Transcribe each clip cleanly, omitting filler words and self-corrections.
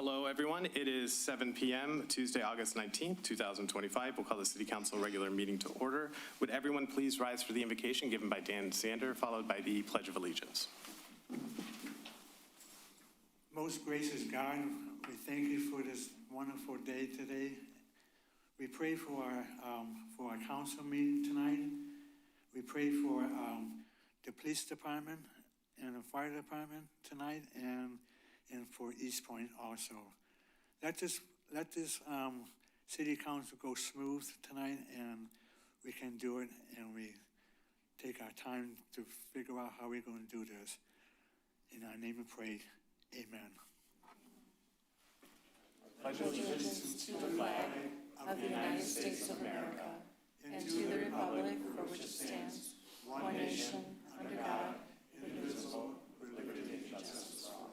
Hello, everyone. It is 7 p.m., Tuesday, August 19th, 2025. We'll call the City Council regular meeting to order. Would everyone please rise for the invocation given by Dan Sander, followed by the Pledge of Allegiance. Most gracious God, we thank you for this wonderful day today. We pray for our council meeting tonight. We pray for the police department and the fire department tonight, and for Eastpointe also. Let this city council go smooth tonight, and we can do it, and we take our time to figure out how we're going to do this. In our name we pray, amen. I pledge allegiance to the flag of the United States of America and to the republic for which it stands, one nation, under God, indivisible, with liberty and justice for all.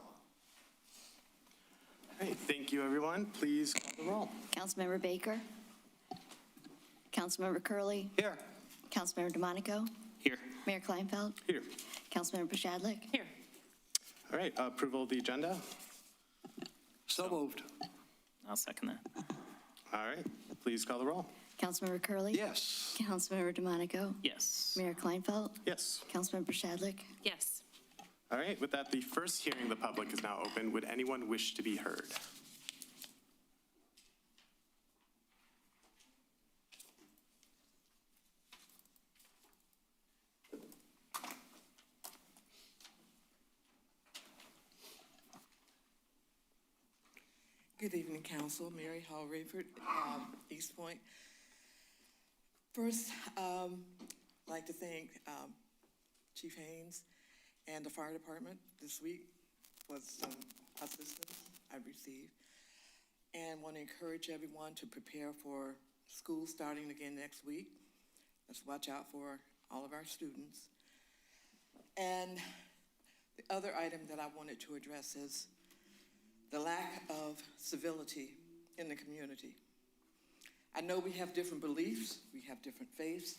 All right, thank you, everyone. Please call the roll. Councilmember Baker. Councilmember Curley. Here. Councilmember DeMonico. Here. Mayor Kleinfeld. Here. Councilmember Pashadlik. Here. All right, approval of the agenda. So moved. I'll second that. All right, please call the roll. Councilmember Curley. Yes. Councilmember DeMonico. Yes. Mayor Kleinfeld. Yes. Councilmember Pashadlik. Yes. All right, with that, the first hearing of the public is now open. Would anyone wish to be heard? Good evening, Council. Mary Hall Rayford, Eastpointe. First, I'd like to thank Chief Haynes and the fire department this week for some assistance I've received. And want to encourage everyone to prepare for school starting again next week. Let's watch out for all of our students. And the other item that I wanted to address is the lack of civility in the community. I know we have different beliefs, we have different faiths,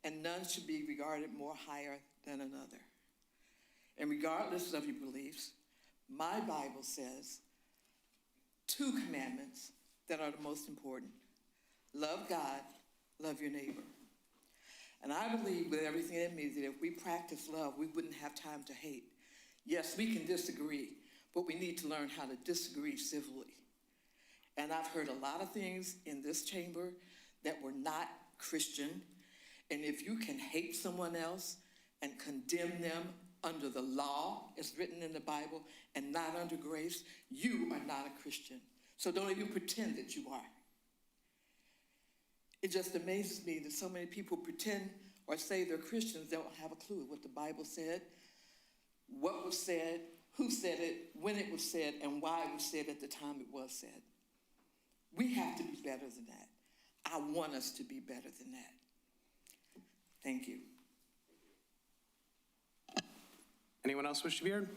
and none should be regarded more higher than another. And regardless of your beliefs, my Bible says 2 commandments that are the most important. Love God, love your neighbor. And I believe with everything in me that if we practice love, we wouldn't have time to hate. Yes, we can disagree, but we need to learn how to disagree civilly. And I've heard a lot of things in this chamber that were not Christian. And if you can hate someone else and condemn them under the law, as written in the Bible, and not under grace, you are not a Christian. So don't even pretend that you are. It just amazes me that so many people pretend or say they're Christians, they don't have a clue what the Bible said, what was said, who said it, when it was said, and why it was said at the time it was said. We have to be better than that. I want us to be better than that. Thank you. Anyone else wish to be heard?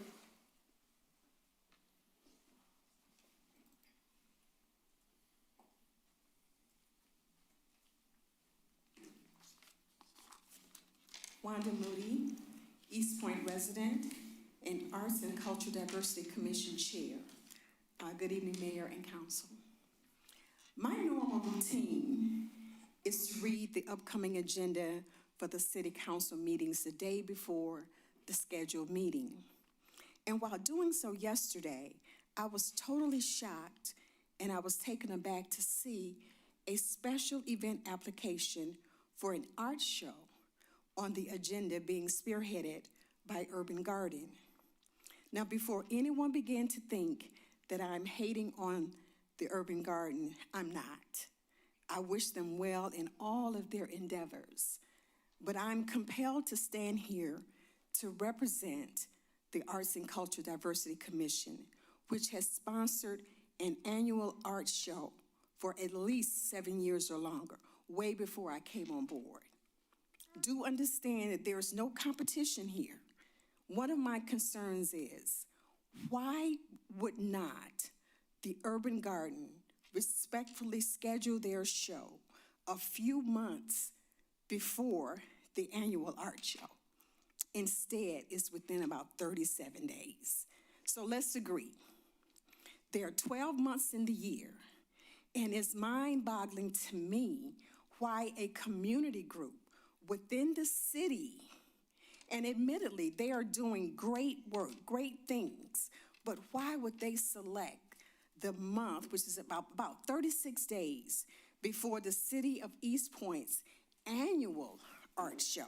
Wanda Moody, Eastpointe resident and Arts and Cultural Diversity Commission Chair. Good evening, Mayor and Council. My normal routine is to read the upcoming agenda for the City Council meetings the day before the scheduled meeting. And while doing so yesterday, I was totally shocked and I was taken aback to see a special event application for an art show on the agenda being spearheaded by Urban Garden. Now, before anyone began to think that I'm hating on the Urban Garden, I'm not. I wish them well in all of their endeavors, but I'm compelled to stand here to represent the Arts and Cultural Diversity Commission, which has sponsored an annual art show for at least 7 years or longer, way before I came on board. Do understand that there's no competition here. One of my concerns is, why would not the Urban Garden respectfully schedule their show a few months before the annual art show? Instead, it's within about 37 days. So let's agree. There are 12 months in the year, and it's mind-boggling to me why a community group within the city, and admittedly, they are doing great work, great things, but why would they select the month, which is about 36 days before the city of Eastpointe's annual art show?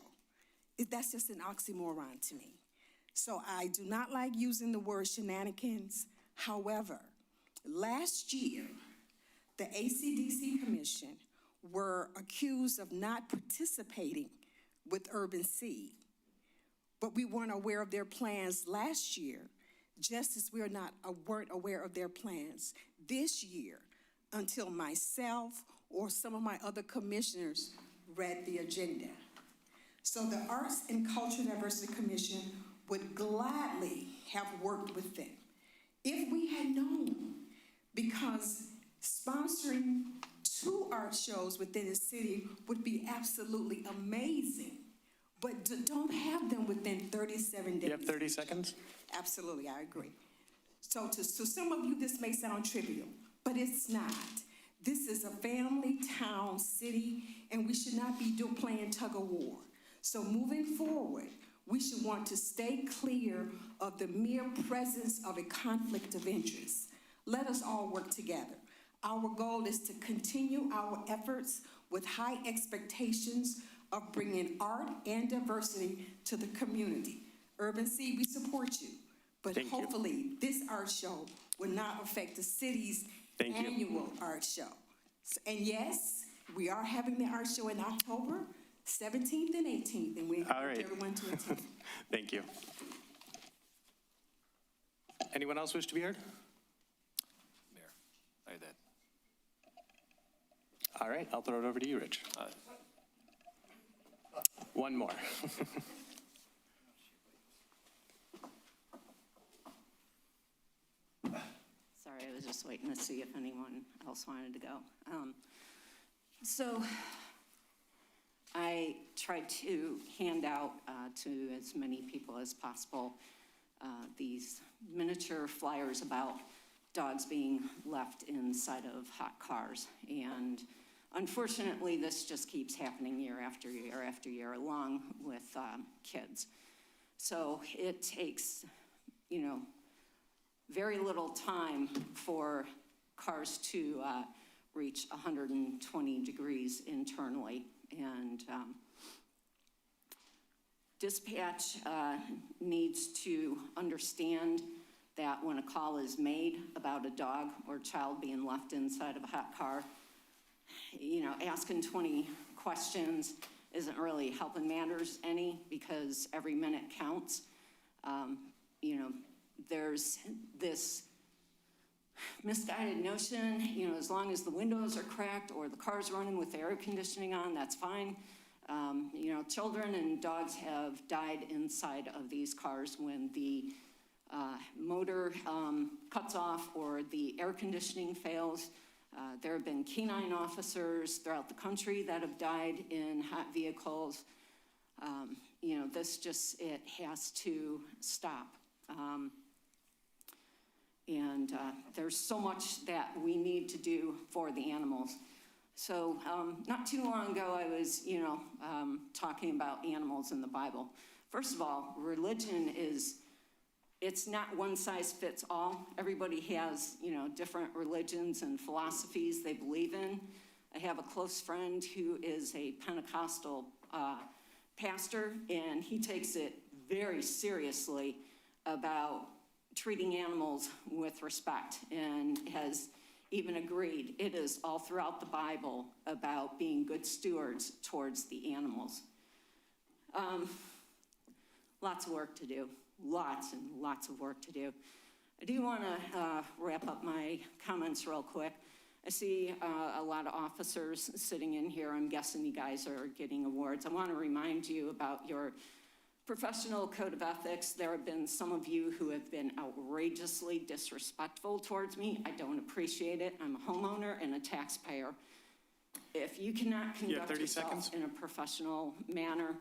That's just an oxymoron to me. So I do not like using the word shenanigans. However, last year, the ACDC Commission were accused of not participating with Urban Seed, but we weren't aware of their plans last year, just as we weren't aware of their plans this year until myself or some of my other commissioners read the agenda. So the Arts and Cultural Diversity Commission would gladly have worked with them if we had known, because sponsoring 2 art shows within the city would be absolutely amazing, but don't have them within 37 days. You have 30 seconds? Absolutely, I agree. So to some of you, this may sound trivial, but it's not. This is a family town, city, and we should not be playing tug of war. So moving forward, we should want to stay clear of the mere presence of a conflict of interest. Let us all work together. Our goal is to continue our efforts with high expectations of bringing art and diversity to the community. Urban Seed, we support you, but Thank you. hopefully this art show will not affect the city's Thank you. annual art show. And yes, we are having the art show in October 17th and 18th, and we All encourage right. everyone to attend. Thank you. Anyone else wish to be heard? Mayor, I had that. All right, I'll throw it over to you, Rich. One more. Sorry, I was just waiting to see if anyone else wanted to go. So I tried to hand out to as many people as possible these miniature flyers about dogs being left inside of hot cars. And unfortunately, this just keeps happening year after year after year, along with kids. So it takes, very little time for cars to reach 120 degrees internally. And dispatch needs to understand that when a call is made about a dog or child being left inside of a hot car, asking 20 questions isn't really helping matters any, because every minute counts. There's this misguided notion, as long as the windows are cracked or the car's running with the air conditioning on, that's fine. Children and dogs have died inside of these cars when the motor cuts off or the air conditioning fails. There have been canine officers throughout the country that have died in hot vehicles. It has to stop. And there's so much that we need to do for the animals. So not too long ago, I was, talking about animals in the Bible. First of all, religion it's not one size fits all. Everybody has, different religions and philosophies they believe in. I have a close friend who is a Pentecostal pastor, and he takes it very seriously about treating animals with respect, and has even agreed it is all throughout the Bible about being good stewards towards the animals. Lots of work to do, lots and lots of work to do. I do want to wrap up my comments real quick. I see a lot of officers sitting in here. I'm guessing you guys are getting awards. I want to remind you about your professional code of ethics. There have been some of you who have been outrageously disrespectful towards me. I don't appreciate it. I'm a homeowner and a taxpayer. If you cannot conduct 30 yourself seconds. in a professional manner,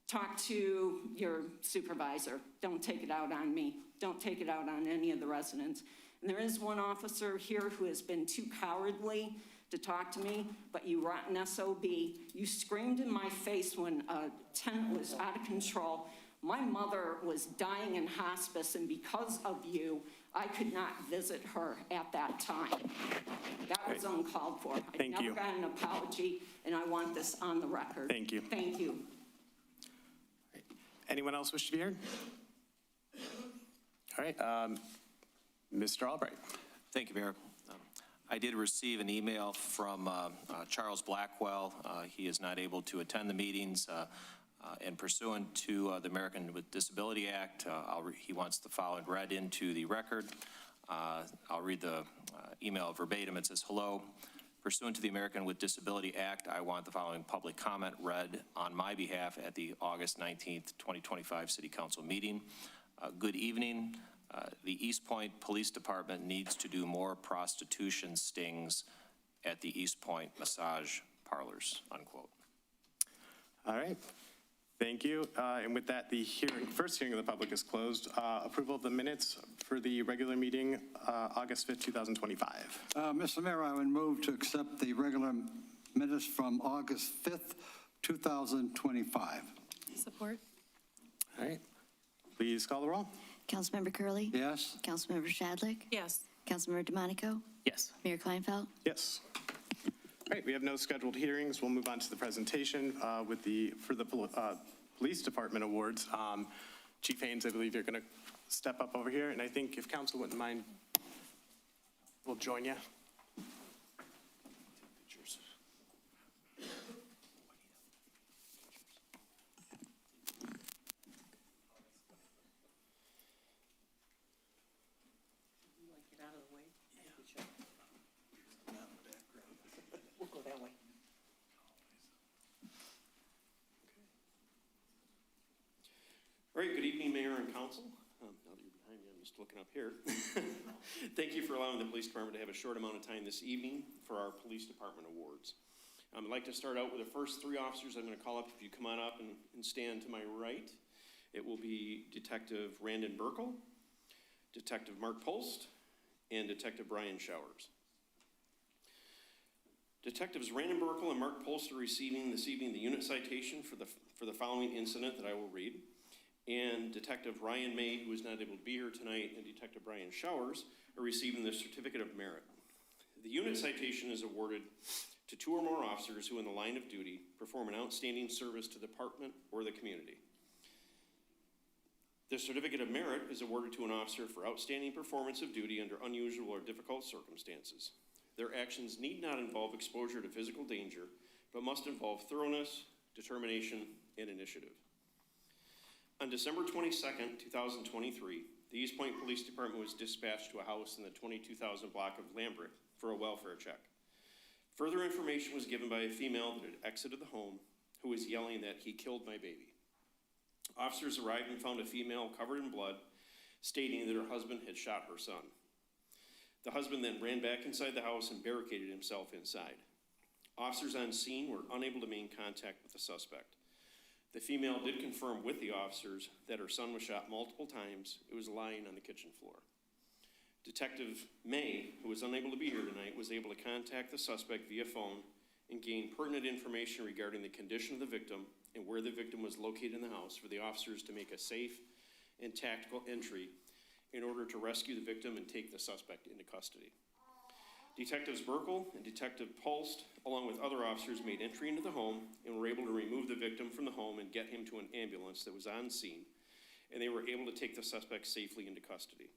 talk to your supervisor. Don't take it out on me. don't take it out on any of the residents. And there is one officer here who has been too cowardly to talk to me, but you rotten SOB, you screamed in my face when a tenant was out of control. My mother was dying in hospice, and because of you, I could not visit her at that time. That was uncalled for. Thank you. I never got an apology, and I want this on the record. Thank you. Thank you. Anyone else wish to be heard? All right, Mr. Albright. Thank you, Mayor. I did receive an email from Charles Blackwell. He is not able to attend the meetings, and pursuant to the American with Disability Act, he wants the following read into the record. I'll read the email verbatim. It says, "Hello. Pursuant to the American with Disability Act, I want the following public comment read on my behalf at the August 19th, 2025 City Council meeting. Good evening. The Eastpointe Police Department needs to do more prostitution stings at the Eastpointe massage parlors," unquote. All right, thank you. And with that, the first hearing of the public is closed. Approval of the minutes for the regular meeting, August 5th, 2025. Mr. Mayor, I would move to accept the regular minutes from August 5th, 2025. Support. All right, please call the roll. Councilmember Curley, Yes? Councilmember Shadlick, Yes. Councilmember DeMonico, Yes. Mayor Kleinfeld. Yes. All right, we have no scheduled hearings. We'll move on to the presentation for the Police Department Awards. Chief Haynes, I believe you're going to step up over here, and I think if council wouldn't mind, we'll join you. Get out of the way. We'll go that way. All right, good evening, Mayor and Council. Now that you're behind me, I'm just looking up here. Thank you for allowing the Police Department to have a short amount of time this evening for our Police Department Awards. I'd like to start out with the first three officers I'm going to call up. If you come on up and stand to my right, it will be Detective Randon Burkle, Detective Mark Polst, and Detective Brian Showers. Detectives Randon Burkle and Mark Polst are receiving this evening the unit citation for the following incident that I will read. And Detective Ryan May, who is not able to be here tonight, and Detective Brian Showers are receiving the Certificate of Merit. The unit citation is awarded to two or more officers who in the line of duty perform an outstanding service to the department or the community. The Certificate of Merit is awarded to an officer for outstanding performance of duty under unusual or difficult circumstances. Their actions need not involve exposure to physical danger, but must involve thoroughness, determination, and initiative. On December 22nd, 2023, the Eastpointe Police Department was dispatched to a house in the 22,000 block of Lambert for a welfare check. Further information was given by a female that had exited the home who was yelling that he killed my baby. Officers arrived and found a female covered in blood, stating that her husband had shot her son. The husband then ran back inside the house and barricaded himself inside. Officers on scene were unable to maintain contact with the suspect. The female did confirm with the officers that her son was shot multiple times. It was lying on the kitchen floor. Detective May, who was unable to be here tonight, was able to contact the suspect via phone and gain pertinent information regarding the condition of the victim and where the victim was located in the house for the officers to make a safe and tactical entry in order to rescue the victim and take the suspect into custody. Detectives Burkle and Detective Polst, along with other officers, made entry into the home and were able to remove the victim from the home and get him to an ambulance that was on scene, and they were able to take the suspect safely into custody.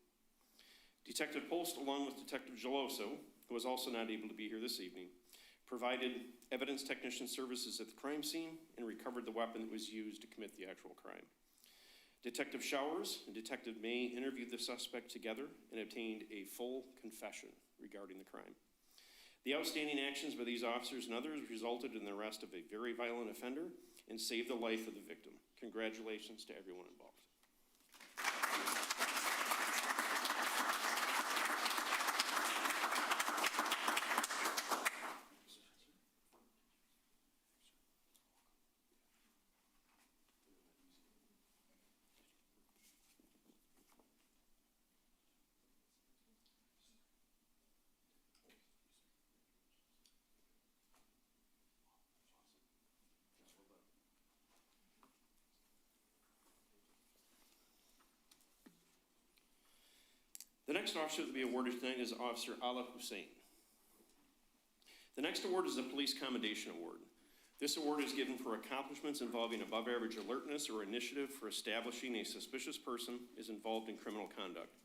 Detective Polst, along with Detective Geloso, who was also not able to be here this evening, provided evidence technician services at the crime scene and recovered the weapon that was used to commit the actual crime. Detective Showers and Detective May interviewed the suspect together and obtained a full confession regarding the crime. The outstanding actions by these officers and others resulted in the arrest of a very violent offender and saved the life of the victim. Congratulations to everyone involved. The next officer to be awarded tonight is Officer Ala Hussein. The next award is the Police Commendation Award. This award is given for accomplishments involving above-average alertness or initiative for establishing a suspicious person is involved in criminal conduct,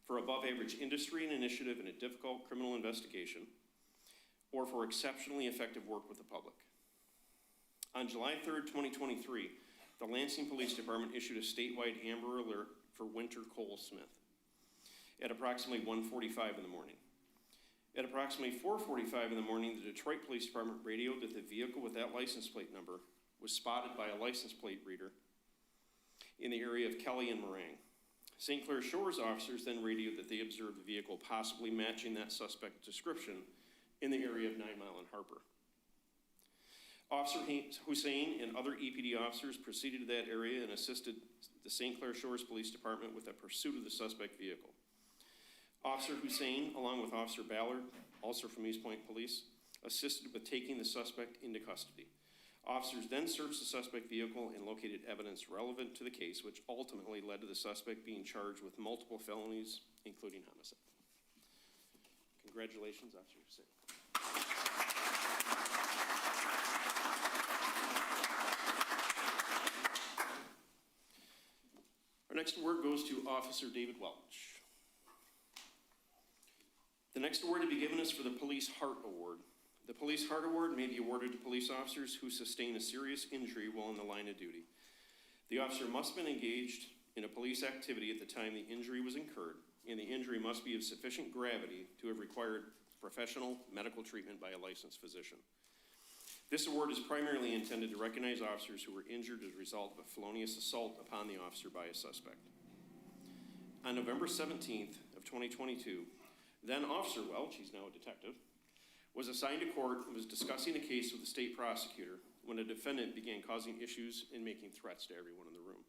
for above-average industry and initiative in a difficult criminal investigation, or for exceptionally effective work with the public. On July 3rd, 2023, the Lansing Police Department issued a statewide Amber Alert for Winter Cole Smith at approximately 1:45 in the morning. At approximately 4:45 in the morning, the Detroit Police Department radioed that the vehicle with that license plate number was spotted by a license plate reader in the area of Kelly and Meringue. St. Clair Shores officers then radioed that they observed the vehicle possibly matching that suspect's description in the area of 9 Mile and Harper. Officer Hussein and other EPD officers proceeded to that area and assisted the St. Clair Shores Police Department with the pursuit of the suspect vehicle. Officer Hussein, along with Officer Ballard, also from Eastpointe Police, assisted with taking the suspect into custody. Officers then searched the suspect vehicle and located evidence relevant to the case, which ultimately led to the suspect being charged with multiple felonies, including homicide. Congratulations, Officer Hussein. Our next award goes to Officer David Welch. The next award to be given is for the Police Heart Award. The Police Heart Award may be awarded to police officers who sustain a serious injury while in the line of duty. The officer must have been engaged in a police activity at the time the injury was incurred, and the injury must be of sufficient gravity to have required professional medical treatment by a licensed physician. This award is primarily intended to recognize officers who were injured as a result of a felonious assault upon the officer by a suspect. On November 17th of 2022, then Officer Welch, he's now a detective, was assigned to court and was discussing a case with the state prosecutor when a defendant began causing issues and making threats to everyone in the room.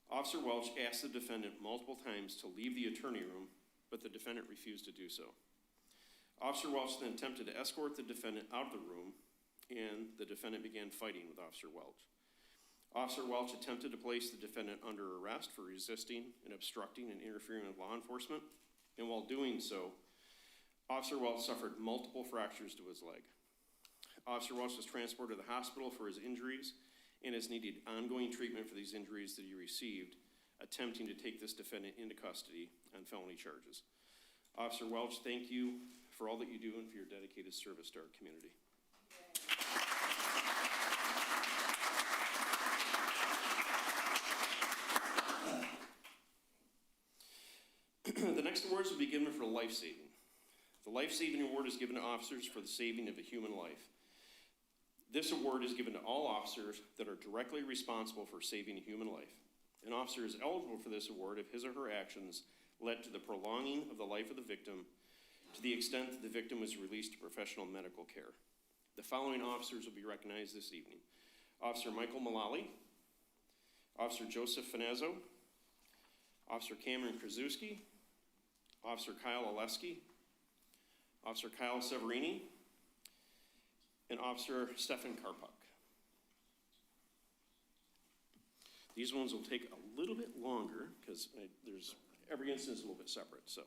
Officer Welch asked the defendant multiple times to leave the attorney room, but the defendant refused to do so. Officer Welch then attempted to escort the defendant out of the room, and the defendant began fighting with Officer Welch. Officer Welch attempted to place the defendant under arrest for resisting and obstructing and interfering with law enforcement, and while doing so, Officer Welch suffered multiple fractures to his leg. Officer Welch was transported to the hospital for his injuries and has needed ongoing treatment for these injuries that he received, attempting to take this defendant into custody on felony charges. Officer Welch, thank you for all that you do and for your dedicated service to our community. The next awards will be given for life-saving. The life-saving award is given to officers for the saving of a human life. This award is given to all officers that are directly responsible for saving a human life. An officer is eligible for this award if his or her actions led to the prolonging of the life of the victim to the extent that the victim was released to professional medical care. The following officers will be recognized this evening: Officer Michael Mullally, Officer Joseph Finazzo, Officer Cameron Krasuski, Officer Kyle Oleski, Officer Kyle Severini, and Officer Stefan Karpuk. These ones will take a little bit longer because there's every instance a little bit separate. So,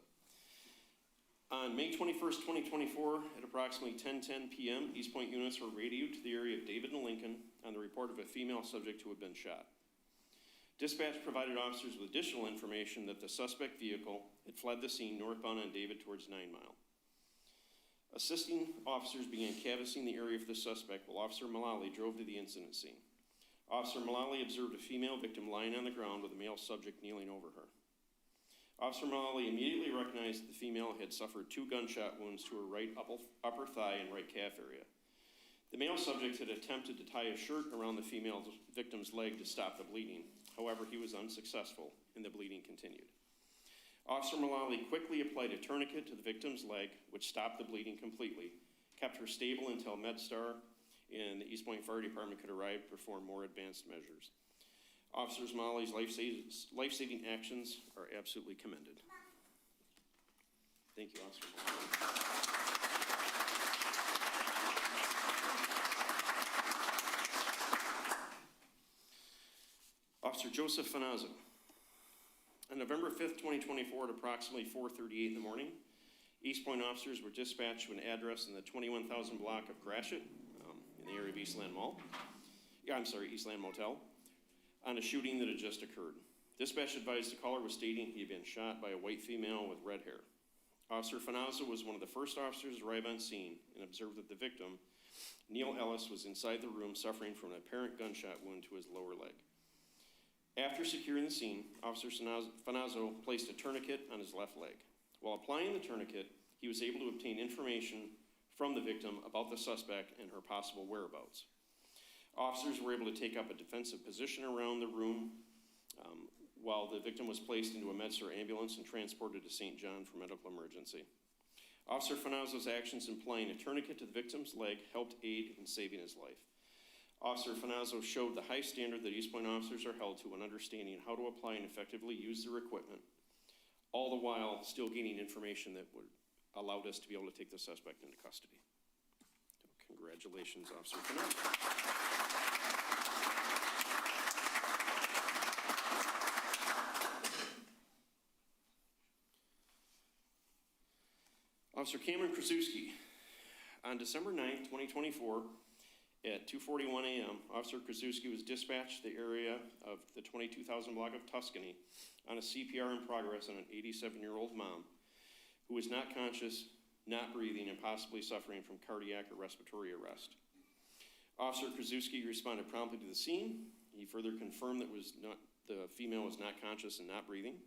on May 21st, 2024, at approximately 10:10 p.m., Eastpointe units were radioed to the area of David and Lincoln on the report of a female subject who had been shot. Dispatch provided officers with additional information that the suspect vehicle had fled the scene northbound on David towards 9 Mile. Assisting officers began canvassing the area for the suspect while Officer Mullally drove to the incident scene. Officer Mullally observed a female victim lying on the ground with a male subject kneeling over her. Officer Mullally immediately recognized that the female had suffered 2 gunshot wounds to her right upper thigh and right calf area. The male subject had attempted to tie a shirt around the female victim's leg to stop the bleeding. However, he was unsuccessful and the bleeding continued. Officer Mullally quickly applied a tourniquet to the victim's leg, which stopped the bleeding completely, kept her stable until MedStar and the Eastpointe Fire Department could arrive to perform more advanced measures. Officer Mullally's life-saving actions are absolutely commended. Thank you, Officer Mullally. Officer Joseph Finazzo. On On November 5th, 2024, at approximately 4:38 in the morning, Eastpointe officers were dispatched to an address in the 21,000 block of Gratiot, in the area of Eastland Motel, on a shooting that had just occurred. Dispatch advised the caller was stating he had been shot by a white female with red hair. Officer Finazzo was one of the first officers to arrive on scene and observed that the victim, Neil Ellis, was inside the room suffering from an apparent gunshot wound to his lower leg. After securing the scene, Officer Finazzo placed a tourniquet on his left leg. While applying the tourniquet, he was able to obtain information from the victim about the suspect and her possible whereabouts. Officers were able to take up a defensive position around the room while the victim was placed into a MedStar ambulance and transported to St. John for medical emergency. Officer Finazzo's actions in applying a tourniquet to the victim's leg helped aid in saving his life. Officer Finazzo showed the high standard that Eastpointe officers are held to in understanding how to apply and effectively use their equipment, all the while still gaining information that would allow us to be able to take the suspect into custody. So congratulations, Officer Finazzo. Officer Cameron Krasuski. On December 9th, 2024, at 2:41 a.m., Officer Krasuski was dispatched to the area of the 22,000 block of Tuscany on a CPR in progress on an 87-year-old mom who was not conscious, not breathing, and possibly suffering from cardiac or respiratory arrest. Officer Krasuski responded promptly to the scene. He further confirmed that the female was not conscious and not breathing.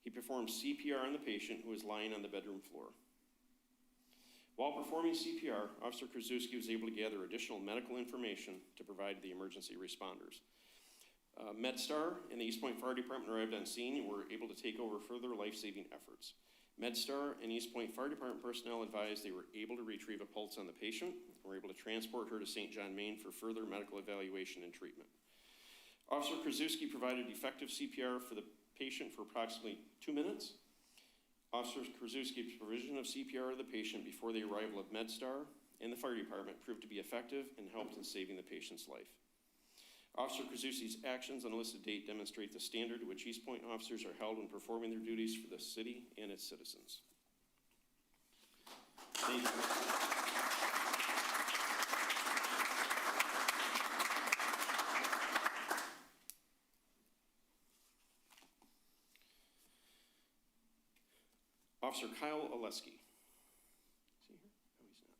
He performed CPR on the patient who was lying on the bedroom floor. While performing CPR, Officer Krasuski was able to gather additional medical information to provide the emergency responders. MedStar and the Eastpointe Fire Department arrived on scene and were able to take over further life-saving efforts. MedStar and Eastpointe Fire Department personnel advised they were able to retrieve a pulse on the patient and were able to transport her to St. John, Maine for further medical evaluation and treatment. Officer Krasuski provided effective CPR for the patient for approximately 2 minutes. Officer Krasuski's provision of CPR to the patient before the arrival of MedStar and the fire department proved to be effective and helped in saving the patient's life. Officer Krasuski's actions on a listed date demonstrate the standard to which Eastpointe officers are held when performing their duties for the city and its citizens. Thank you. Officer Kyle Oleski. Is he here? No, he's not.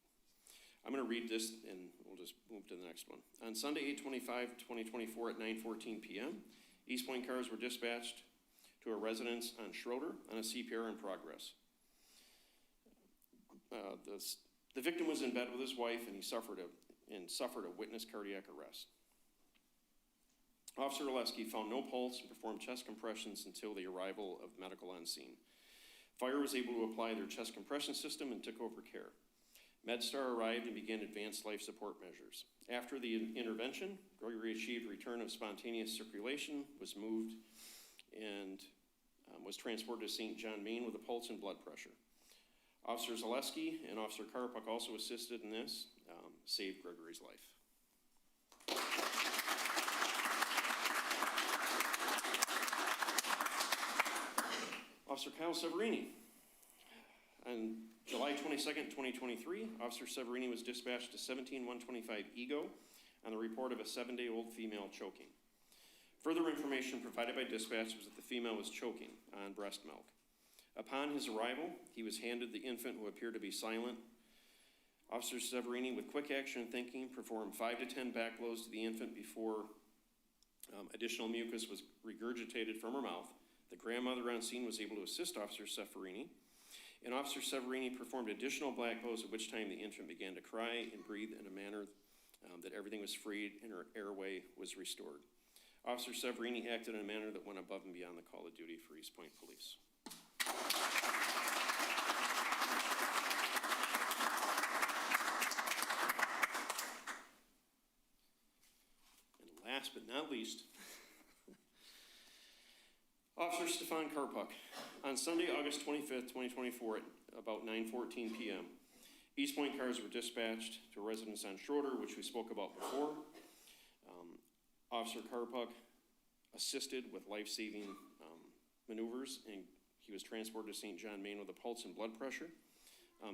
I'm going to read this and we'll just move to the next one. On Sunday, 8/25/2024 at 9:14 p.m., Eastpointe cars were dispatched to a residence on Schroeder on a CPR in progress. The victim was in bed with his wife and he suffered a witness cardiac arrest. Officer Oleski found no pulse and performed chest compressions until the arrival of medical on scene. Fire was able to apply their chest compression system and took over care. MedStar arrived and began advanced life support measures. After the intervention, Gregory achieved return of spontaneous circulation, was moved, and was transported to St. John, Maine with a pulse and blood pressure. Officer Zaleski and Officer Karpuk also assisted in this, saved Gregory's life. Officer Kyle Severini. On July 22nd, 2023, Officer Severini was dispatched to 17125 Ego on the report of a 7-day-old female choking. Further information provided by dispatch was that the female was choking on breast milk. Upon his arrival, he was handed the infant, who appeared to be silent. Officer Severini, with quick action and thinking, performed 5 to 10 back blows to the infant before additional mucus was regurgitated from her mouth. The grandmother on scene was able to assist Officer Severini, and Officer Severini performed additional black blows, at which time the infant began to cry and breathe in a manner that everything was freed and her airway was restored. Officer Severini acted in a manner that went above and beyond the call of duty for Eastpointe Police. And last but not least, Officer Stefan Karpuk. On Sunday, August 25th, 2024, at about 9:14 p.m., Eastpointe cars were dispatched to a residence on Schroeder, which we spoke about before. Officer Karpuk assisted with life-saving maneuvers, and he was transported to St. John, Maine with a pulse and blood pressure.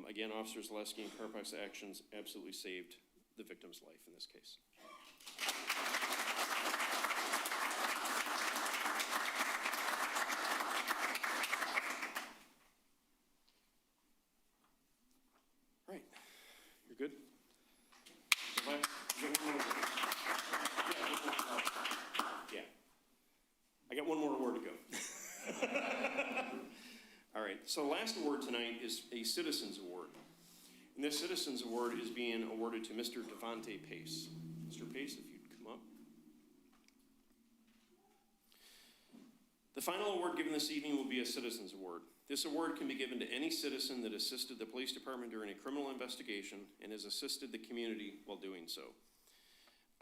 Again, Officer Zaleski and Carpax's actions absolutely saved the victim's life in this case. All right, you're good? Yeah, I got one more award to go. All right, so the last award tonight is a Citizens Award. And this Citizens Award is being awarded to Mr. Devontae Pace. Mr. Pace, if you'd come up. The final award given this evening will be a Citizens Award. This award can be given to any citizen that assisted the police department during a criminal investigation and has assisted the community while doing so.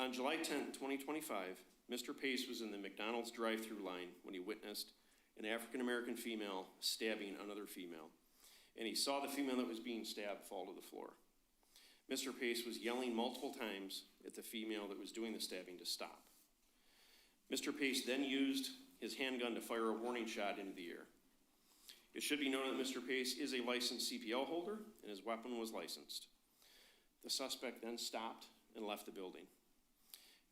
On July 10th, 2025, Mr. Pace was in the McDonald's drive-thru line when he witnessed an African-American female stabbing another female, and he saw the female that was being stabbed fall to the floor. Mr. Pace was yelling multiple times at the female that was doing the stabbing to stop. Mr. Pace then used his handgun to fire a warning shot into the air. It should be noted that Mr. Pace is a licensed CPL holder and his weapon was licensed. The suspect then stopped and left the building.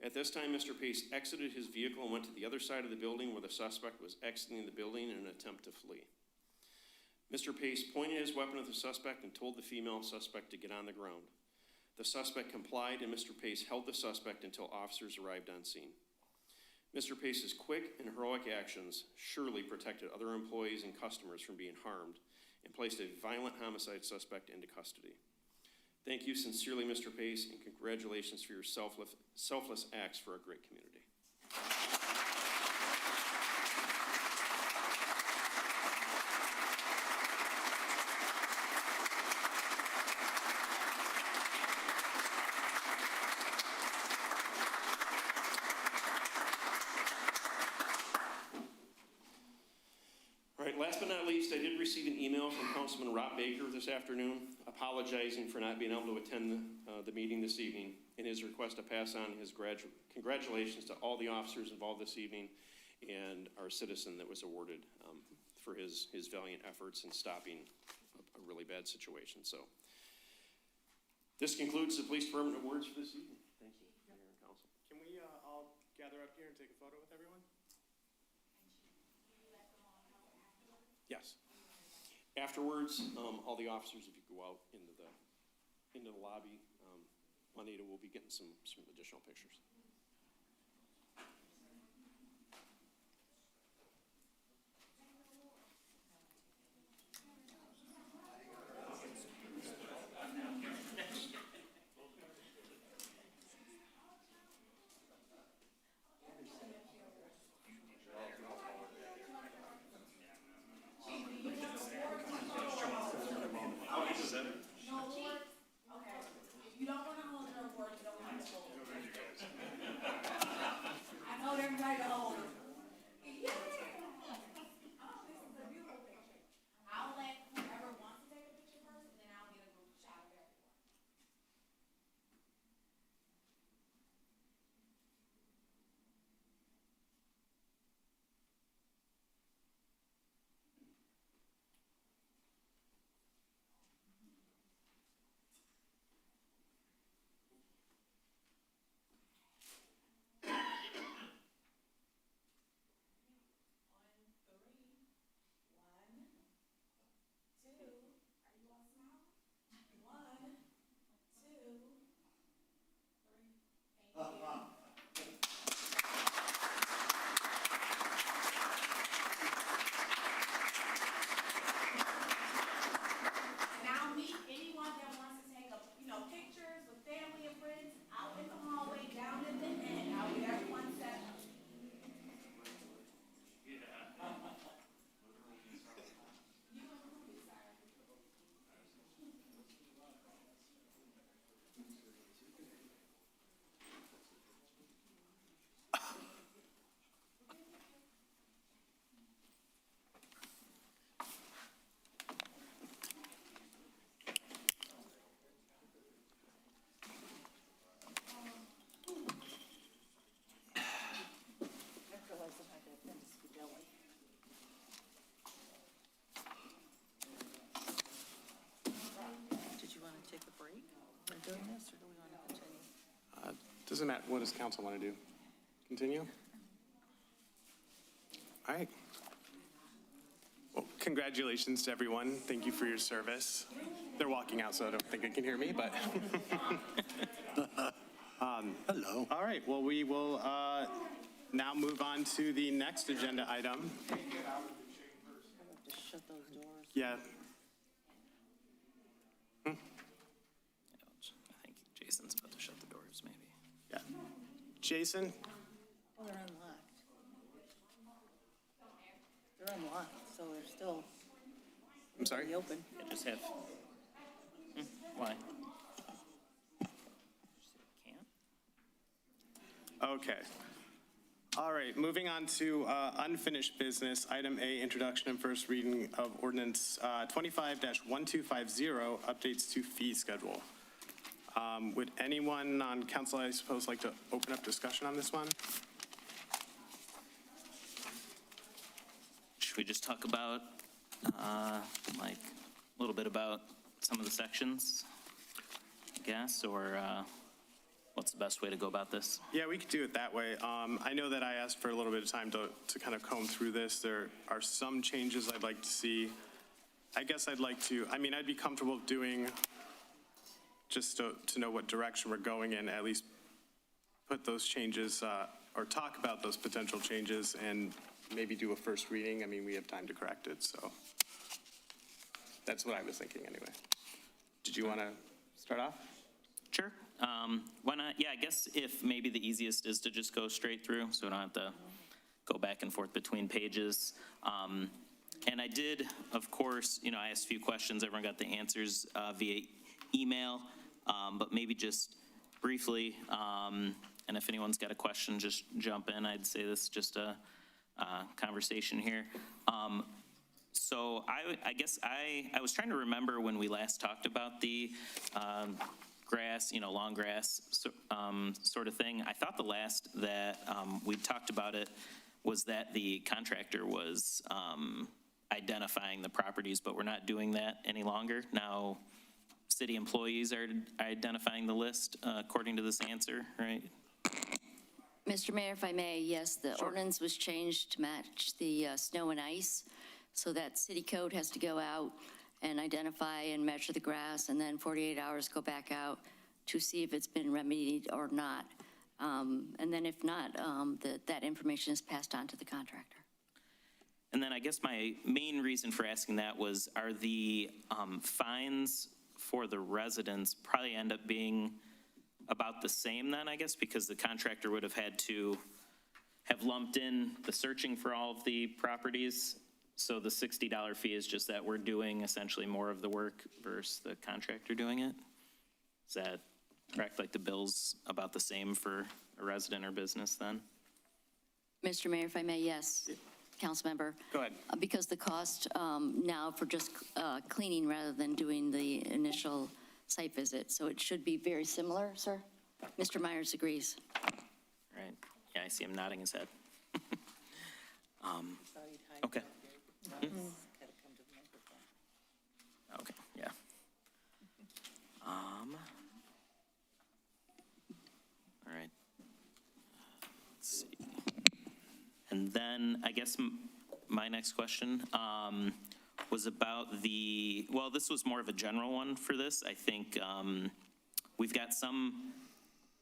At this time, Mr. Pace exited his vehicle and went to the other side of the building where the suspect was exiting the building in an attempt to flee. Mr. Pace pointed his weapon at the suspect and told the female suspect to get on the ground. The suspect complied and Mr. Pace held the suspect until officers arrived on scene. Mr. Pace's quick and heroic actions surely protected other employees and customers from being harmed and placed a violent homicide suspect into custody. Thank you sincerely, Mr. Pace, and congratulations for your selfless acts for a great community. All right, last but not least, I did receive an email from Councilman Rob Baker this afternoon apologizing for not being able to attend the meeting this evening, and his request to pass on his congratulations to all the officers involved this evening and our citizen that was awarded for his valiant efforts in stopping a really bad situation. So this concludes the Police Department awards for this evening. Thank you, Mayor and Council. Can we all gather up here and take a photo with everyone? Yes. Afterwards, all the officers, if you go out into the lobby, Juanita will be getting some additional pictures. Okay, if you don't want to hold your award, you don't have to hold it. doesn't matter. What does council want to do? Continue? All right. Well, congratulations to everyone. Thank you for your service. They're walking out, so I don't think they can hear me, but. Hello. All right, well, we will now move on to the next agenda item. Shut those doors. Yeah, I think Jason's about to shut the doors, maybe. yeah. Jason? Oh, they're unlocked. They're unlocked, so they're still I'm sorry? open. Yeah, just have. Why? Can't? Okay. All right, moving on to unfinished business. Item A, introduction and first reading of ordinance 25-1250, updates to fee schedule. Would anyone on council, I suppose, like to open up discussion on this one? Should we just talk about, like, a little bit about some of the sections, I guess, or what's the best way to go about this? Yeah, we could do it that way. I know that I asked for a little bit of time to kind of comb through this. There are some changes I'd like to see. I guess I'd like to, I'd be comfortable doing, just to know what direction we're going in, at least put those changes, or talk about those potential changes and maybe do a first reading. We have time to correct it, so that's what I was thinking anyway. Did you want to start off? Sure. Why not? Yeah, I guess if maybe the easiest is to just go straight through, so we don't have to go back and forth between pages. And I did, of course, I asked a few questions. Everyone got the answers via email, but maybe just briefly, and if anyone's got a question, just jump in. I'd say this is just a conversation here. So I guess I was trying to remember when we last talked about the grass, long grass sort of thing. I thought the last that we talked about it was that the contractor was identifying the properties, but we're not doing that any longer. Now, city employees are identifying the list according to this answer, right? Mr. Mayor, if I may, yes, the ordinance was changed to match the snow and ice, so that city code has to go out and identify and measure the grass, and then 48 hours go back out to see if it's been remedied or not. And then if not, that information is passed on to the contractor. And then I guess my main reason for asking that was, are the fines for the residents probably end up being about the same then, I guess, because the contractor would have had to have lumped in the searching for all of the properties. So the $60 fee is just that we're doing essentially more of the work versus the contractor doing it? Is that correct? Like the bill's about the same for a resident or business then? Mr. Mayor, if I may, yes, Councilmember. Go ahead. Because the cost now for just cleaning rather than doing the initial site visit, so it should be very similar, sir. Mr. Myers agrees. Right. Yeah, I see him nodding his head. Okay. Okay, yeah. All right. Let's see. And then I guess my next question was about well, this was more of a general one for this. I think we've got some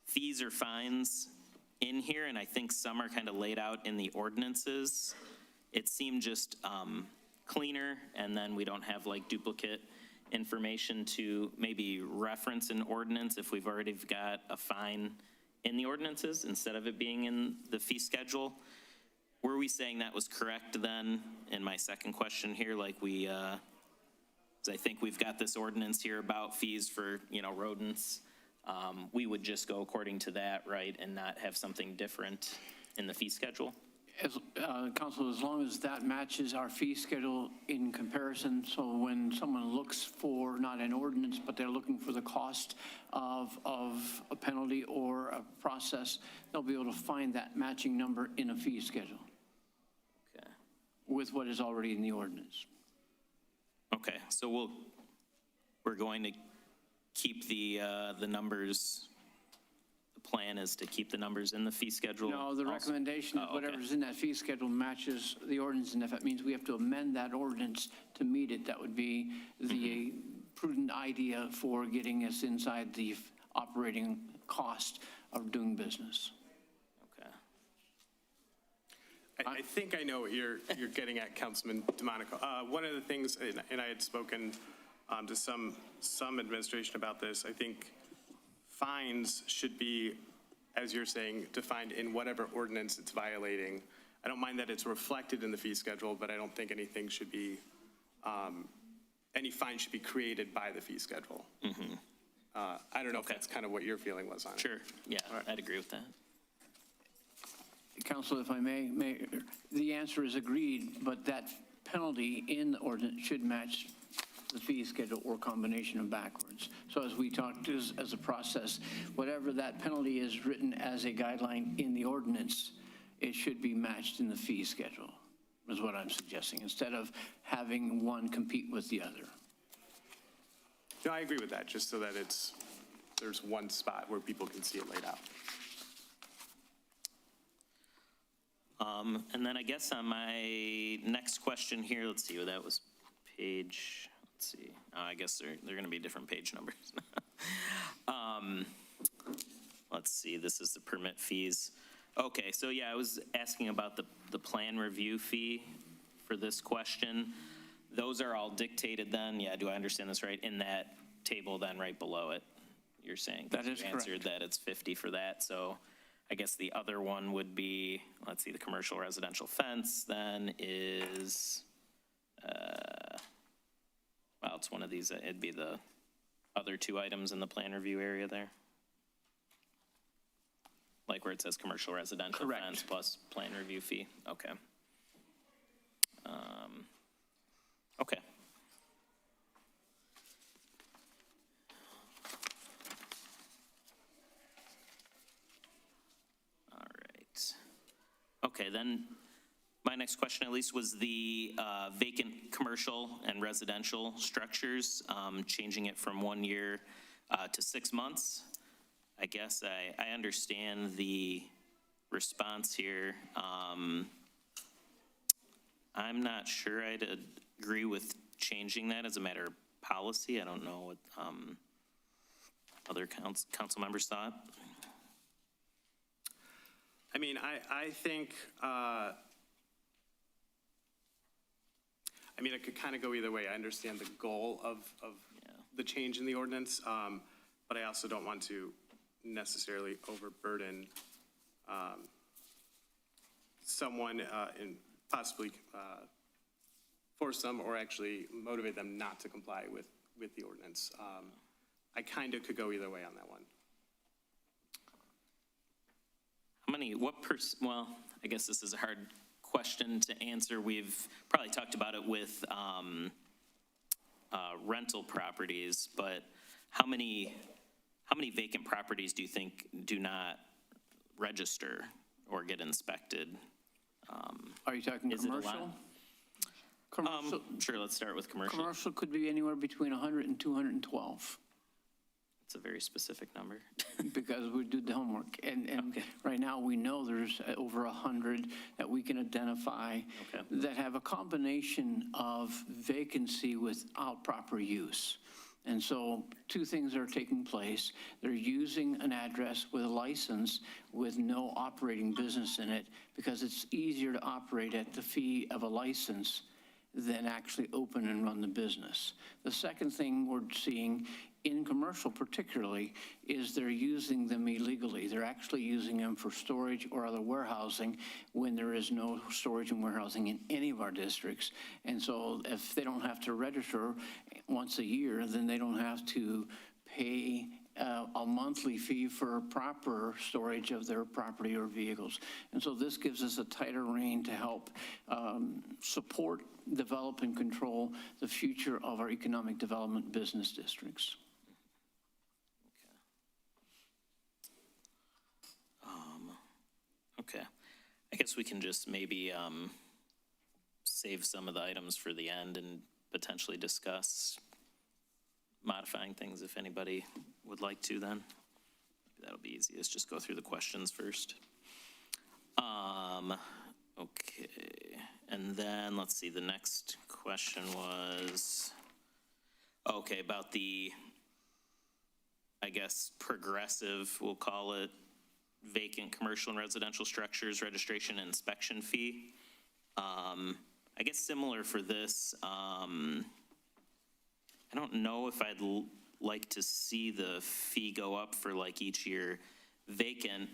fees or fines in here, and I think some are kind of laid out in the ordinances. It seemed just cleaner, and then we don't have like duplicate information to maybe reference an ordinance if we've already got a fine in the ordinances instead of it being in the fee schedule. Were we saying that was correct then? In my second question here, like I think we've got this ordinance here about fees for, rodents. We would just go according to that, right, and not have something different in the fee schedule? Council, as long as that matches our fee schedule in comparison, so when someone looks for not an ordinance, but they're looking for the cost of a penalty or a process, they'll be able to find that matching number in a fee schedule. Okay. With what is already in the ordinance. Okay, so we're going to keep the numbers, the plan is to keep the numbers in the fee schedule? No, the also? recommendation is Oh, okay. whatever's in that fee schedule matches the ordinance, and if that means we have to amend that ordinance to meet it, that would be the prudent idea for getting us inside the operating cost of doing business. Okay. I think I know what you're getting at, Councilman DeMonico. One of the things, and I had spoken to some administration about this, I think fines should be, as you're saying, defined in whatever ordinance it's violating. I don't mind that it's reflected in the fee schedule, but I don't think anything should be, any fine should be created by the fee schedule. I don't know if that's kind of what your feeling was on it. Sure, yeah, All right. I'd agree with that. Council, if I may, the answer is agreed, but that penalty in the ordinance should match the fee schedule or combination of backwards. So as we talked as a process, whatever that penalty is written as a guideline in the ordinance, it should be matched in the fee schedule, is what I'm suggesting, instead of having one compete with the other. No, I agree with that, just so that there's one spot where people can see it laid out. And then I guess on my next question here, let's see, that was page, let's see, I guess they're going to be different page numbers. Let's see, this is the permit fees. Okay, so yeah, I was asking about the plan review fee for this question. Those are all dictated then, yeah, do I understand this right, in that table then right below it? You're saying? That is You answered correct. that it's 50 for that, so I guess the other one would be, let's see, the commercial residential fence then is, well, it's one of these, it'd be the other two items in the plan review area there. Like where it says commercial residential Correct. fence plus plan review fee, okay. Okay. All right. Okay, then my next question at least was the vacant commercial and residential structures, changing it from 1 year to 6 months. I guess I understand the response here. I'm not sure I'd agree with changing that as a matter of policy. I don't know what other council members thought. I mean, I think, I mean, it could kind of go either way. I understand the goal of the change in the ordinance, but I also don't want to necessarily overburden someone and possibly force them or actually motivate them not to comply with the ordinance. I kind of could go either way on that one. How many, well, I guess this is a hard question to answer. We've probably talked about it with rental properties, but how many vacant properties do you think do not register or get inspected? Are you talking Is it a lot? commercial? Commercial, Sure, let's start with commercial. commercial could be anywhere between 100 and 212. It's a very specific number. Because we did the homework. And Okay. right now, we know there's over 100 that we can identify Okay. that have a combination of vacancy without proper use. And so two things are taking place. They're using an address with a license with no operating business in it because it's easier to operate at the fee of a license than actually open and run the business. The second thing we're seeing in commercial particularly is they're using them illegally. They're actually using them for storage or other warehousing when there is no storage and warehousing in any of our districts. And so if they don't have to register once a year, then they don't have to pay a monthly fee for proper storage of their property or vehicles. And so this gives us a tighter rein to help support, develop, and control the future of our economic development business districts. Okay. I guess we can just maybe save some of the items for the end and potentially discuss modifying things if anybody would like to then. that'll be easiest, just go through the questions first. Okay, and then, let's see, the next question was, okay, about the, I guess, progressive, we'll call it, vacant commercial and residential structures registration and inspection fee. I guess similar for this, I don't know if I'd like to see the fee go up for like each year vacant.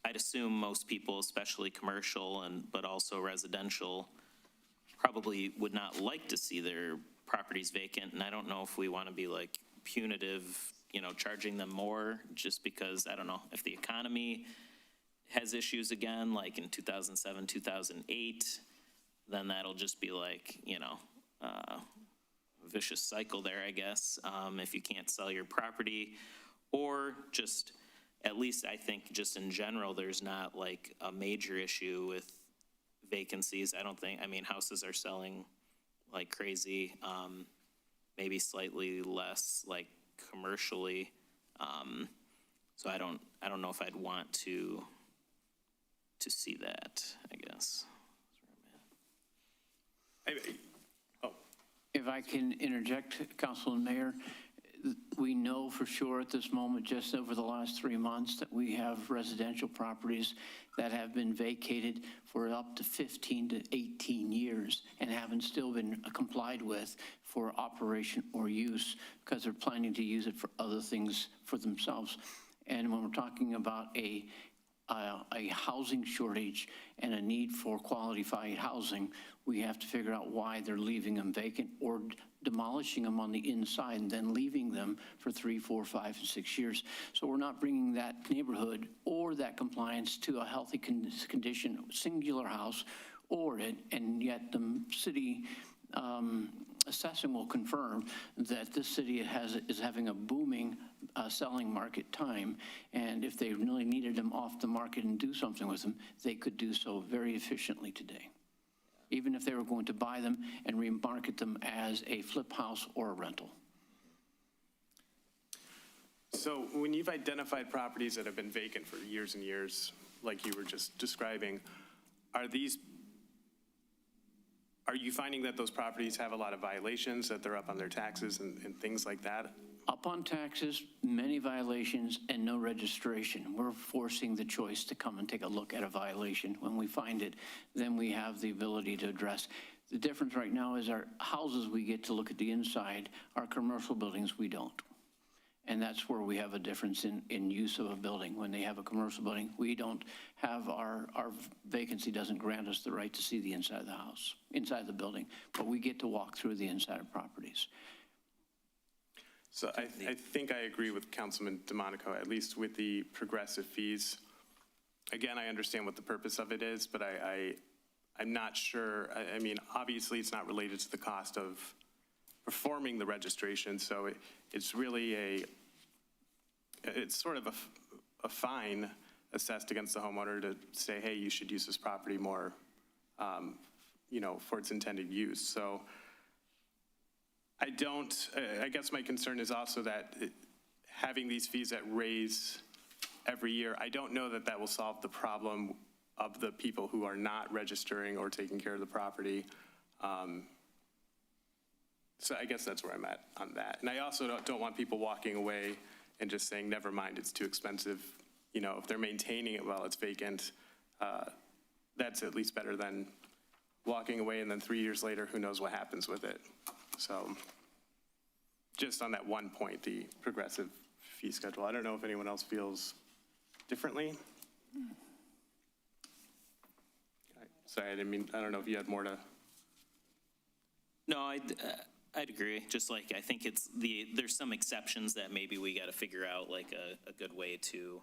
I'd assume most people, especially commercial but also residential, probably would not like to see their properties vacant. And I don't know if we want to be like punitive, charging them more just because, I don't know, if the economy has issues again, like in 2007, 2008, then that'll just be like, a vicious cycle there, I guess, if you can't sell your property. Or just, at least I think just in general, there's not like a major issue with vacancies. I don't think, houses are selling like crazy, maybe slightly less like commercially. So I don't know if I'd want to see that, I guess. If I can interject, Councilman Mayor, we know for sure at this moment, just over the last 3 months, that we have residential properties that have been vacated for up to 15 to 18 years and haven't still been complied with for operation or use because they're planning to use it for other things for themselves. And when we're talking about a housing shortage and a need for qualified housing, we have to figure out why they're leaving them vacant or demolishing them on the inside and then leaving them for 3, 4, 5, and 6 years. So we're not bringing that neighborhood or that compliance to a healthy condition, singular house, and yet the city assessing will confirm that this city is having a booming selling market time, and if they really needed them off the market and do something with them, they could do so very efficiently today, even if they were going to buy them and remarket them as a flip house or a rental. So when you've identified properties that have been vacant for years and years, like you were just describing, are you finding that those properties have a lot of violations, that they're up on their taxes and things like that? Up on taxes, many violations, and no registration. We're forcing the choice to come and take a look at a violation. When we find it, then we have the ability to address. The difference right now is our houses, we get to look at the inside. Our commercial buildings, we don't. And that's where we have a difference in use of a building. When they have a commercial building, we don't have our vacancy doesn't grant us the right to see the inside of the house, inside of the building, but we get to walk through the inside of properties. So I think I agree with Councilman DeMonico, at least with the progressive fees. Again, I understand what the purpose of it is, but I'm not sure. I mean, obviously it's not related to the cost of performing the registration, so it's really it's sort of a fine assessed against the homeowner to say, hey, you should use this property more, for its intended use. So I guess my concern is also that having these fees that raise every year, I don't know that that will solve the problem of the people who are not registering or taking care of the property. So I guess that's where I'm at on that. And I also don't want people walking away and just saying, never mind, it's too expensive. If they're maintaining it while it's vacant, that's at least better than walking away and then 3 years later, who knows what happens with it. So just on that one point, the progressive fee schedule. I don't know if anyone else feels differently. Sorry, I don't know if you had more to. No, I'd agree. Just like, I think there's some exceptions that maybe we got to figure out like a good way to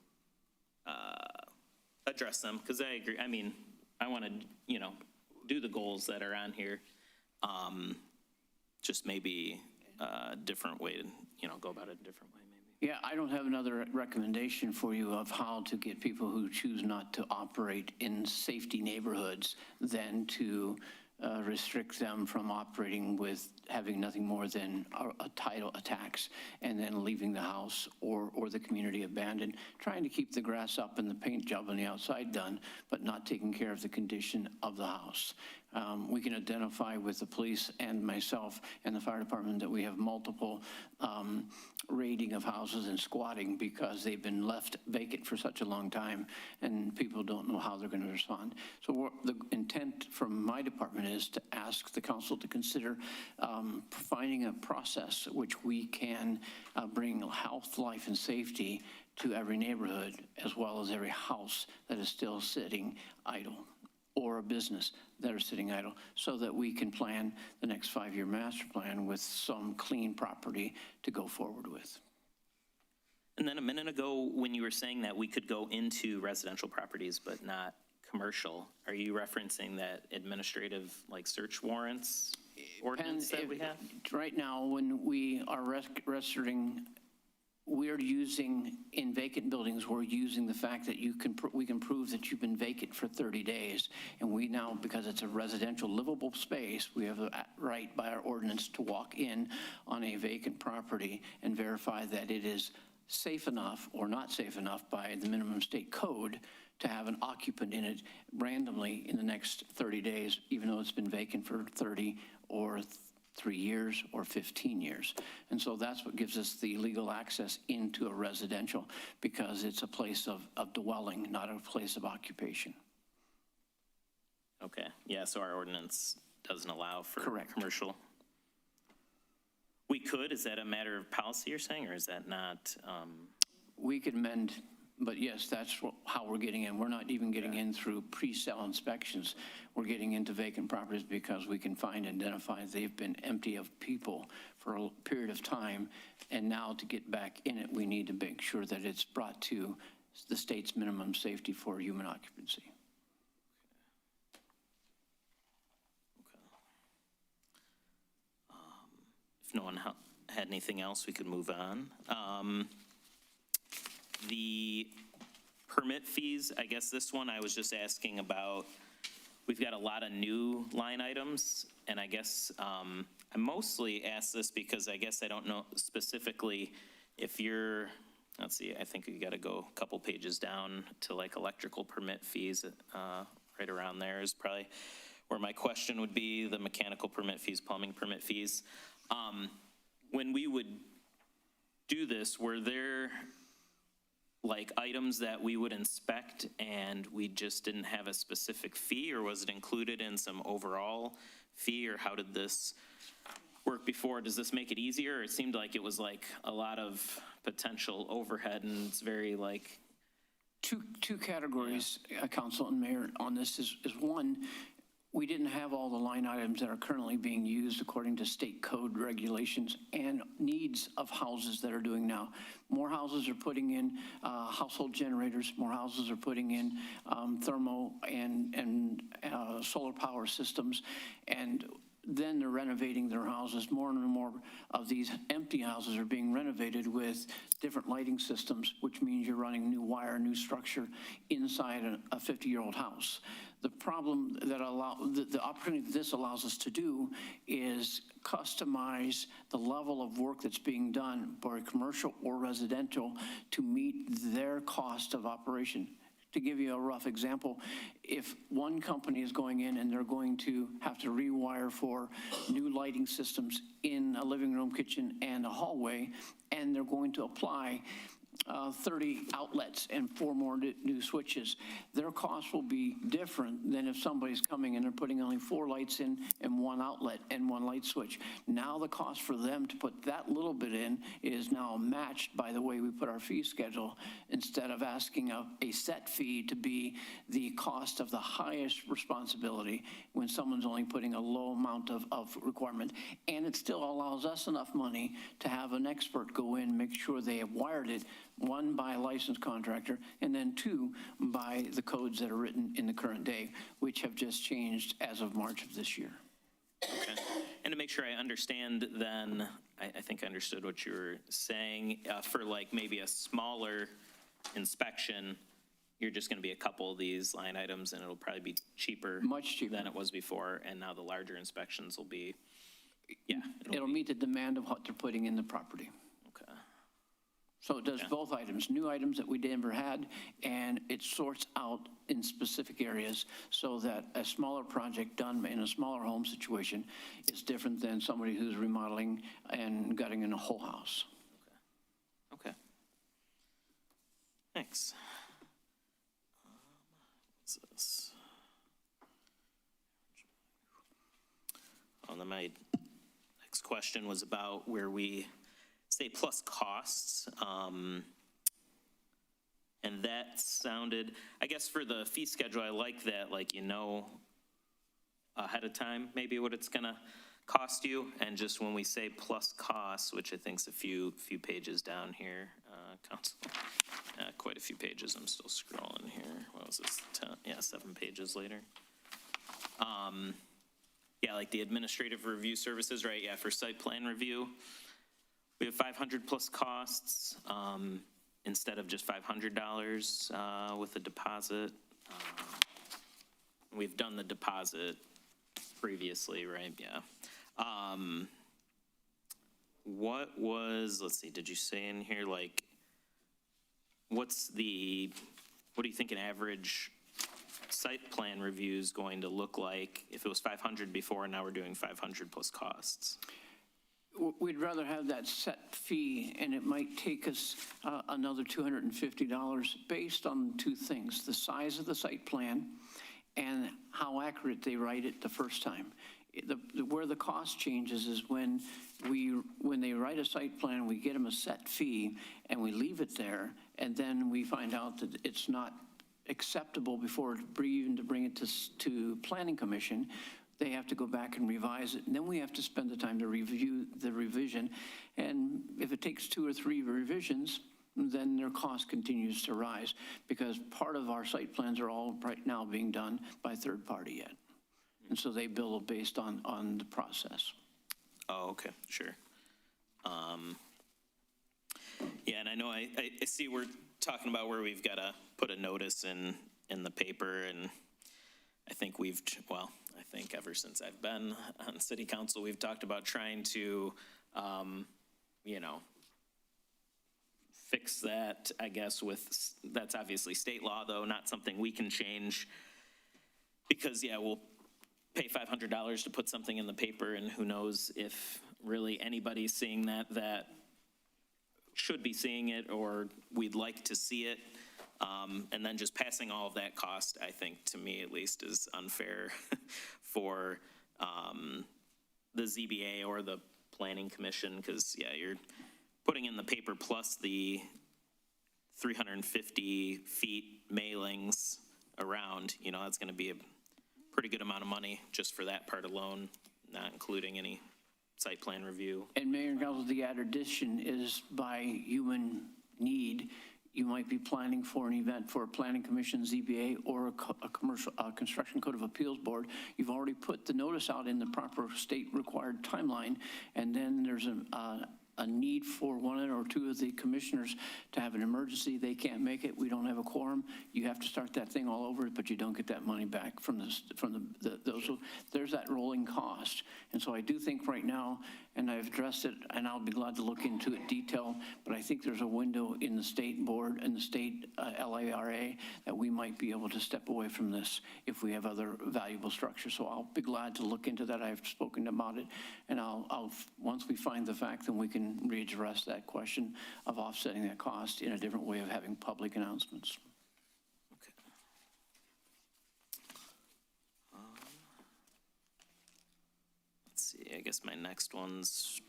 address them. Because I agree. I mean, I want to, do the goals that are on here. Just maybe a different way to, go about it a different way maybe. Yeah, I don't have another recommendation for you of how to get people who choose not to operate in safety neighborhoods than to restrict them from operating with having nothing more than a title, a tax, and then leaving the house or the community abandoned, trying to keep the grass up and the paint job on the outside done, but not taking care of the condition of the house. We can identify with the police and myself and the fire department that we have multiple raiding of houses and squatting because they've been left vacant for such a long time and people don't know how they're going to respond. So the intent from my department is to ask the council to consider finding a process which we can bring health, life, and safety to every neighborhood as well as every house that is still sitting idle, or a business that are sitting idle, so that we can plan the next 5-year master plan with some clean property to go forward with. And then a minute ago, when you were saying that we could go into residential properties but not commercial, are you referencing that administrative, like, search warrants ordinance that we have? Right now, when we are registering, we're using, in vacant buildings, we're using the fact that we can prove that you've been vacant for 30 days. And we now, because it's a residential livable space, we have a right by our ordinance to walk in on a vacant property and verify that it is safe enough or not safe enough by the minimum state code to have an occupant in it randomly in the next 30 days, even though it's been vacant for 30 or 3 years or 15 years. And so that's what gives us the legal access into a residential, because it's a place of dwelling, not a place of occupation. Okay, yeah, so our ordinance doesn't allow for Correct. commercial. We could, is that a matter of policy you're saying, or is that not? We could amend, but yes, that's how we're getting in. We're not even getting in through pre-sale inspections. We're getting into vacant properties because we can find and identify they've been empty of people for a period of time. And now to get back in it, we need to make sure that it's brought to the state's minimum safety for human occupancy. If no one had anything else, we could move on. The permit fees, I guess this one I was just asking about. We've got a lot of new line items, and I guess I mostly asked this because I guess I don't know specifically if you're, let's see, I think we got to go a couple pages down to like electrical permit fees. Right around there is probably where my question would be, the mechanical permit fees, plumbing permit fees. When we would do this, were there like items that we would inspect and we just didn't have a specific fee, or was it included in some overall fee, or how did this work before? Does this make it easier? It seemed like it was like a lot of potential overhead, and it's very like. Two categories, Council and Mayor, on this is one, we didn't have all the line items that are currently being used according to state code regulations and needs of houses that are doing now. More houses are putting in household generators, more houses are putting in thermal and solar power systems, and then they're renovating their houses. More and more of these empty houses are being renovated with different lighting systems, which means you're running new wire, new structure inside a 50-year-old house. The problem that the opportunity that this allows us to do is customize the level of work that's being done by commercial or residential to meet their cost of operation. To give you a rough example, if one company is going in and they're going to have to rewire for new lighting systems in a living room, kitchen, and a hallway, and they're going to apply 30 outlets and 4 more new switches, their cost will be different than if somebody's coming and they're putting only 4 lights in and 1 outlet and 1 light switch. Now the cost for them to put that little bit in is now matched by the way we put our fee schedule, instead of asking a set fee to be the cost of the highest responsibility when someone's only putting a low amount of requirement. And it still allows us enough money to have an expert go in, make sure they have wired it, 1, by a licensed contractor, and then 2, by the codes that are written in the current day, which have just changed as of March of this year. Okay. And to make sure I understand then, I think I understood what you were saying, for like maybe a smaller inspection, you're just going to be a couple of these line items, and it'll probably be cheaper. Much cheaper. Than it was before, and now the larger inspections will be, yeah. It'll meet the demand of what they're putting in the property. Okay. So it does both items, new items that we never had, and it sorts out in specific areas so that a smaller project done in a smaller home situation is different than somebody who's remodeling and gutting in a whole house. Okay. Thanks. What's this? Oh, then my next question was about where we say plus costs. And that sounded, I guess for the fee schedule, I like that, like, ahead of time, maybe what it's gonna cost you. And just when we say plus costs, which I think's a few pages down here, Council, quite a few pages, I'm still scrolling here. What was this, 7 pages later. Yeah, like the administrative review services, right? Yeah, for site plan review, we have 500 plus costs, instead of just $500 with a deposit. We've done the deposit previously, right? Yeah. What was, let's see, did you say in here, like, what do you think an average site plan review is going to look like if it was 500 before and now we're doing 500 plus costs? We'd rather have that set fee, and it might take us another $250 based on two things: the size of the site plan and how accurate they write it the first time. Where the cost changes is when they write a site plan, we get them a set fee, and we leave it there, and then we find out that it's not acceptable before even to bring it to Planning Commission. They have to go back and revise it, and then we have to spend the time to review the revision. And if it takes 2 or 3 revisions, then their cost continues to rise, because part of our site plans are all right now being done by third party yet. And so they bill based on the process. Oh, okay, sure. Yeah, and I know I see we're talking about where we've got to put a notice in the paper, and I think I think ever since I've been on city council, we've talked about trying to, fix that, I guess, that's obviously state law, though, not something we can change, because, yeah, we'll pay $500 to put something in the paper, and who knows if really anybody's seeing that should be seeing it, or we'd like to see it. And then just passing all of that cost, I think, to me at least, is unfair for the ZBA or the Planning Commission, because, yeah, you're putting in the paper plus the 350 feet mailings around, that's going to be a pretty good amount of money just for that part alone, not including any site plan review. And Mayor and Council, the added addition is by human need. You might be planning for an event for a Planning Commission, ZBA, or a commercial construction code of appeals board. You've already put the notice out in the proper state required timeline, and then there's a need for 1 or 2 of the commissioners to have an emergency. They can't make it. We don't have a quorum. You have to start that thing all over, but you don't get that money back from those. So there's that rolling cost. And so I do think right now, and I've addressed it, and I'll be glad to look into it detail, but I think there's a window in the state board and the state LARA that we might be able to step away from this if we have other valuable structures. So I'll be glad to look into that. I've spoken about it, and I'll once we find the fact, then we can readdress that question of offsetting that cost in a different way of having public announcements. Okay. Let's see, I guess my next one's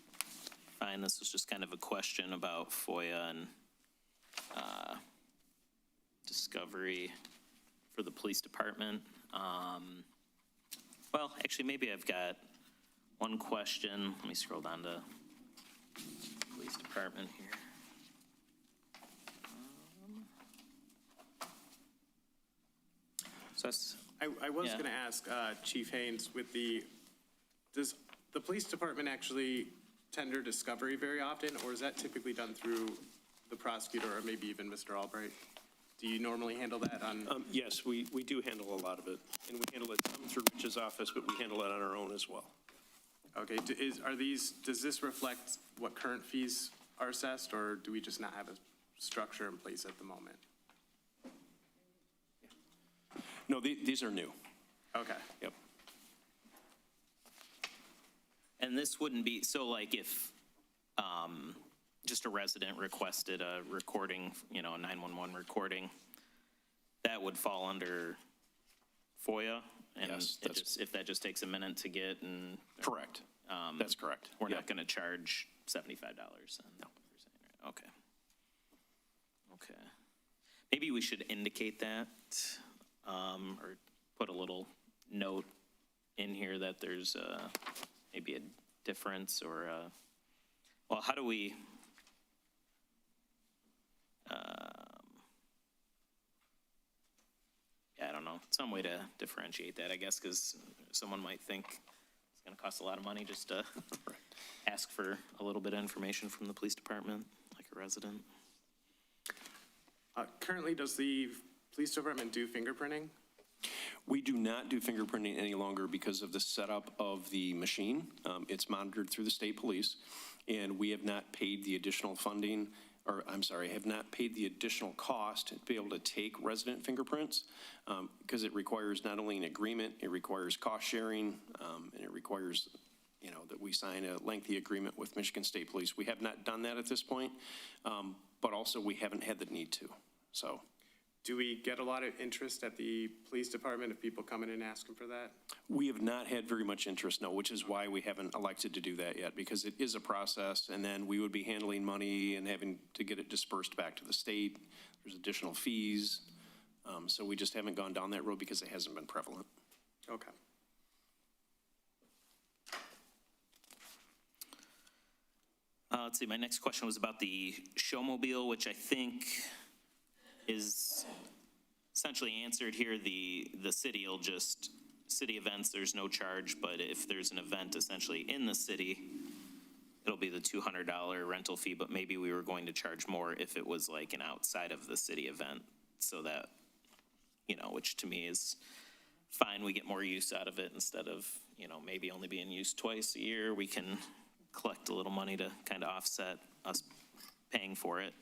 fine. This was just kind of a question about FOIA and discovery for the police department. Well, actually, maybe I've got one question. Let me scroll down to police department here. So that's, I was Yeah. going to ask Chief Haynes, does the police department actually tender discovery very often, or is that typically done through the prosecutor or maybe even Mr. Albright? Do you normally handle that on? Yes, we do handle a lot of it, and we handle it some through Rich's office, but we handle it on our own as well. Okay, does this reflect what current fees are assessed, or do we just not have a structure in place at the moment? No, these are new. Okay. Yep. And this wouldn't be, so like if just a resident requested a recording, a 911 recording, that would fall under FOIA? And Yes, if that just takes a minute to get and. Correct. That's correct. We're Yep. not going to charge $75 then? No. Okay. Okay. Maybe we should indicate that, or put a little note in here that there's maybe a difference or, well, how do we, yeah, I don't know, some way to differentiate that, I guess, because someone might think it's going to cost a lot of money just to ask for a little bit of information from the police department, like a resident. Currently, does the police department do fingerprinting? We do not do fingerprinting any longer because of the setup of the machine. It's monitored through the state police, and we have not paid the additional funding, or I'm sorry, have not paid the additional cost to be able to take resident fingerprints, because it requires not only an agreement, it requires cost sharing, and it requires, that we sign a lengthy agreement with Michigan State Police. We have not done that at this point, but also we haven't had the need to, so. Do we get a lot of interest at the police department if people come in and asking for that? We have not had very much interest, no, which is why we haven't elected to do that yet, because it is a process, and then we would be handling money and having to get it dispersed back to the state. There's additional fees, so we just haven't gone down that road because it hasn't been prevalent. Okay. Let's see, my next question was about the showmobile, which I think is essentially answered here. The city will just, city events, there's no charge, but if there's an event essentially in the city, it'll be the $200 rental fee, but maybe we were going to charge more if it was like an outside of the city event, so that, which to me is fine, we get more use out of it instead of, maybe only being used twice a year. We can collect a little money to kind of offset us paying for it.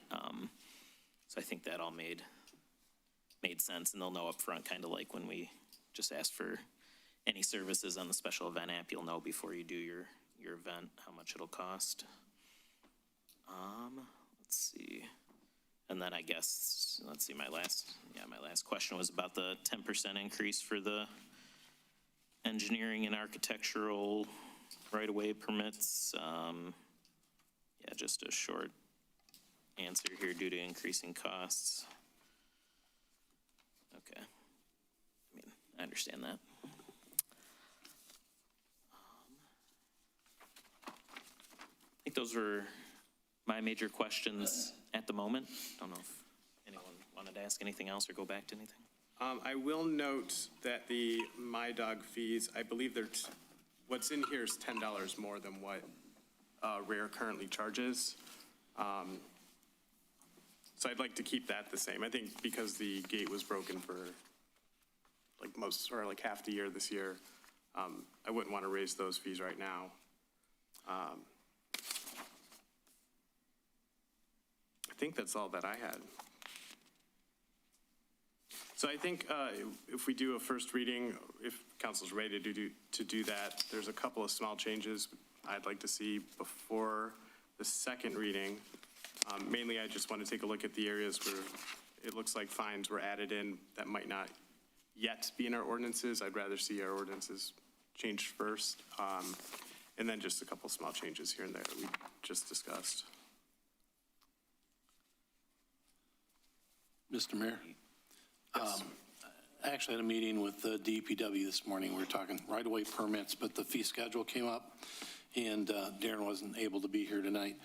So I think that all made sense, and they'll know up front, kind of like when we just ask for any services on the special event app, you'll know before you do your event how much it'll cost. Let's see. And then I guess, let's see, my last question was about the 10% increase for the engineering and architectural right-of-way permits. Yeah, just a short answer here, due to increasing costs. Okay. I understand that. I think those were my major questions at the moment. Don't know if anyone wanted to ask anything else or go back to anything. I will note that the My Dog fees, I believe what's in here is $10 more than what Rare currently charges. So I'd like to keep that the same. I think because the gate was broken for like half the year this year, I wouldn't want to raise those fees right now. I think that's all that I had. So I think if we do a first reading, if council's ready to do that, there's a couple of small changes I'd like to see before the second reading. Mainly, I just want to take a look at the areas where it looks like fines were added in that might not yet be in our ordinances. I'd rather see our ordinances changed first. And then just a couple small changes here and there that we just discussed. Mr. Mayor? Yes. I actually had a meeting with the DPW this morning. We were talking right-of-way permits, but the fee schedule came up, and Darren wasn't able to be here tonight.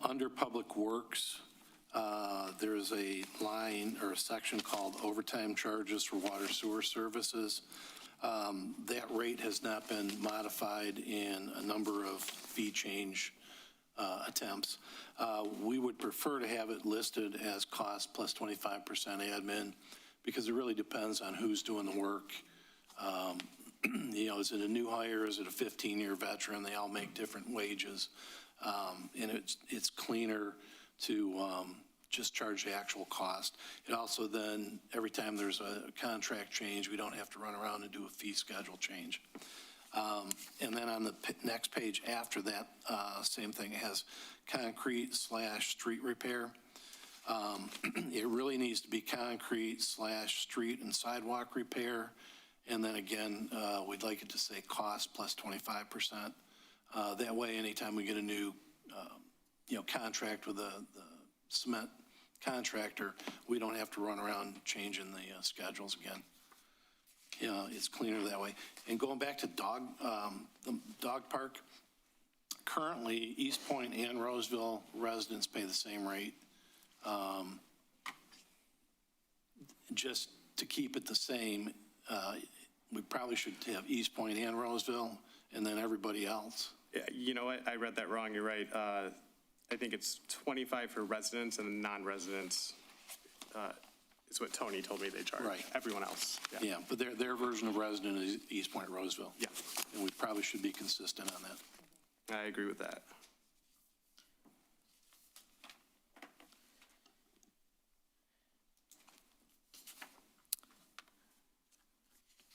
Under Public Works, there is a line or a section called overtime charges for water sewer services. That rate has not been modified in a number of fee change attempts. We would prefer to have it listed as cost plus 25% admin, because it really depends on who's doing the work. Is it a new hire? Is it a 15-year veteran? They all make different wages. And it's cleaner to just charge the actual cost. It also then, every time there's a contract change, we don't have to run around and do a fee schedule change. And then on the next page after that, same thing, it has concrete/street repair. It really needs to be concrete/street and sidewalk repair. And then again, we'd like it to say cost plus 25%. That way, anytime we get a new, contract with the cement contractor, we don't have to run around changing the schedules again. It's cleaner that way. And going back to the dog park, currently Eastpointe and Roseville residents pay the same rate. Just to keep it the same, we probably should have Eastpointe and Roseville, and then everybody else. Yeah, you know what? I read that wrong. You're right. I think it's 25 for residents, and non-residents is what Tony told me they charge. Right. Everyone else. Yeah, but their version of resident is Eastpointe, Roseville. Yeah. And we probably should be consistent on that. I agree with that.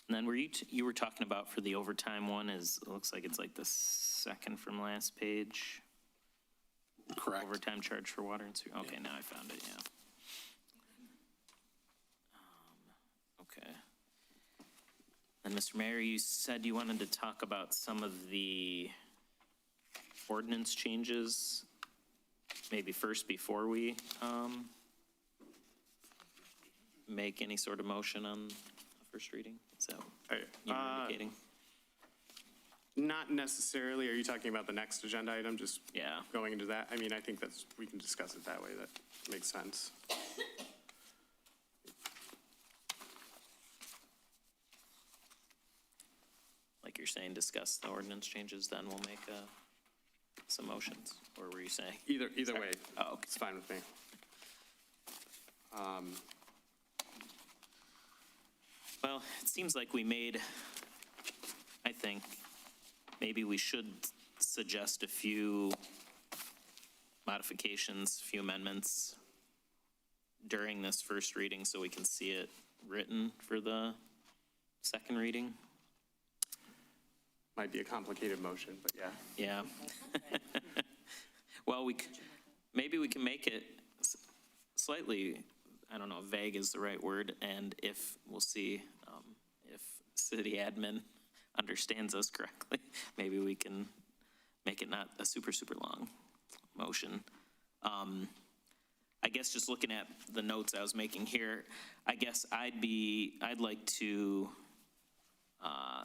And then you were talking about for the overtime one it looks like it's like the second from last page. Correct. Overtime charge for water and sewer. Okay, now I found it, yeah. Okay. And Mr. Mayor, you said you wanted to talk about some of the ordinance changes, maybe first before we make any sort of motion on the first reading? Is that what you were indicating? Not necessarily. Are you talking about the next agenda item? Just Yeah. going into that? I mean, I think we can discuss it that way. That makes sense. Like you're saying, discuss the ordinance changes, then we'll make some motions? Or were you saying? Either way. Oh, okay. It's fine with me. Well, it seems like we made, I think, maybe we should suggest a few modifications, a few amendments during this first reading so we can see it written for the second reading. Might be a complicated motion, but yeah. Yeah. Well, maybe we can make it slightly, I don't know, vague is the right word, and we'll see if city admin understands us correctly, maybe we can make it not a super, super long motion. I guess just looking at the notes I was making here, I guess I'd like to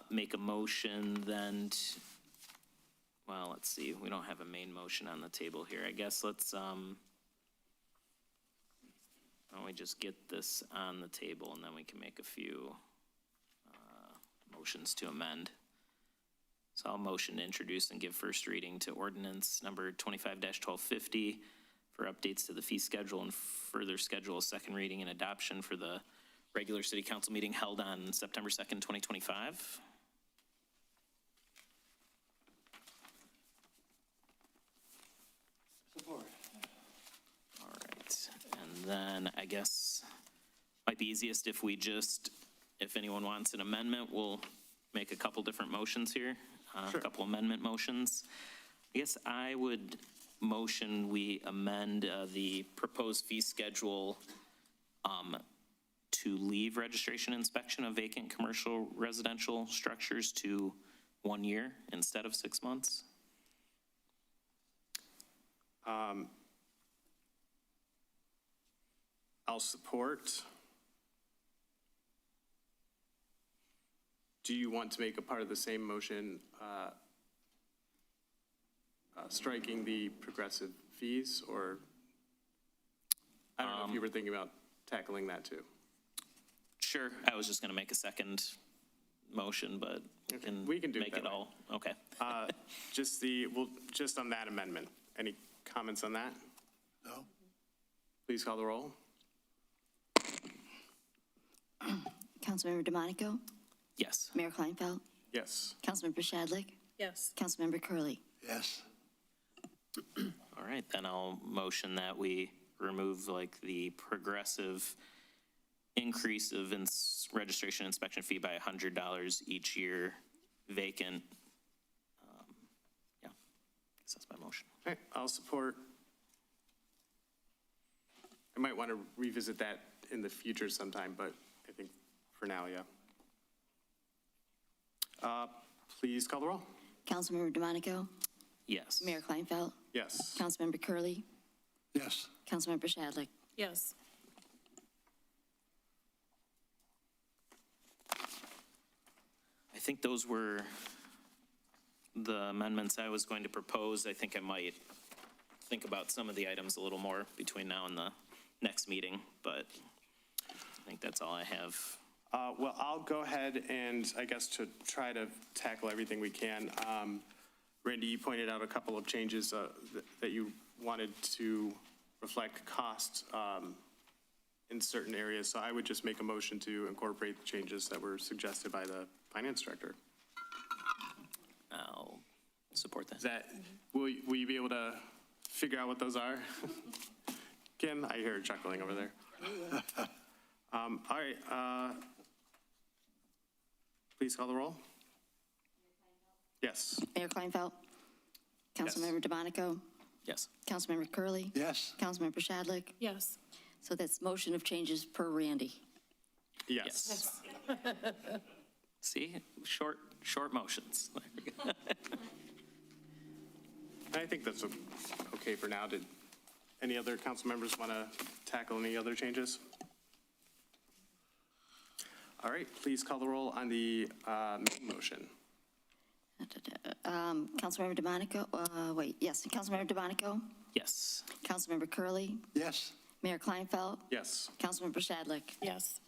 make a motion then, well, let's see, we don't have a main motion on the table here. I guess let's, why don't we just get this on the table and then we can make a few motions to amend. So I'll motion to introduce and give first reading to ordinance number 25-1250 for updates to the fee schedule and further schedule a second reading and adoption for the regular city council meeting held on September 2nd, 2025. Support. All right, and then I guess might be easiest if if anyone wants an amendment, we'll make a couple different motions here, Sure. a couple amendment motions. I guess I would motion we amend the proposed fee schedule to leave registration inspection of vacant commercial residential structures to 1 year instead of 6 months. I'll support. Do you want to make a part of the same motion, striking the progressive fees, or I don't know if you were thinking about tackling that too. Sure, I was just going to make a second motion, but We can do it make that it way. all. Okay. Just on that amendment, Any comments on that? No. Please call the roll. Councilmember DeMonico, Yes. Mayor Kleinfeld, Yes. Councilmember Shadlick, Yes. Councilmember Curley. Yes. All right, then I'll motion that we remove like the progressive increase of registration inspection fee by $100 each year vacant. Yeah, guess that's my motion. All right, I'll support. I might want to revisit that in the future sometime, but I think for now, yeah. Please call the roll. Councilmember DeMonico, Yes. Mayor Kleinfeld, Yes. Councilmember Curley, Yes. Councilmember Shadlick. Yes. I think those were the amendments I was going to propose. I think I might think about some of the items a little more between now and the next meeting, but I think that's all I have. Well, I'll go ahead and I guess to try to tackle everything we can. Randy, you pointed out a couple of changes that you wanted to reflect cost in certain areas. So I would just make a motion to incorporate the changes that were suggested by the finance director. I'll support that. Is that, will you be able to figure out what those are? Kim, I hear her chuckling over there. All right, please call the roll. Yes. Mayor Kleinfeld, Councilmember DeMonico, Yes. Councilmember Curley, Yes. Councilmember Shadlick. Yes. So that's motion of changes per Randy. Yes. See, short motions. I think that's okay for now. Did any other council members want to tackle any other changes? All right, please call the roll on the main motion. Councilmember DeMonico, Councilmember DeMonico, Yes. Councilmember Curley, Yes. Mayor Kleinfeld, Yes. Councilmember Shadlick. Yes.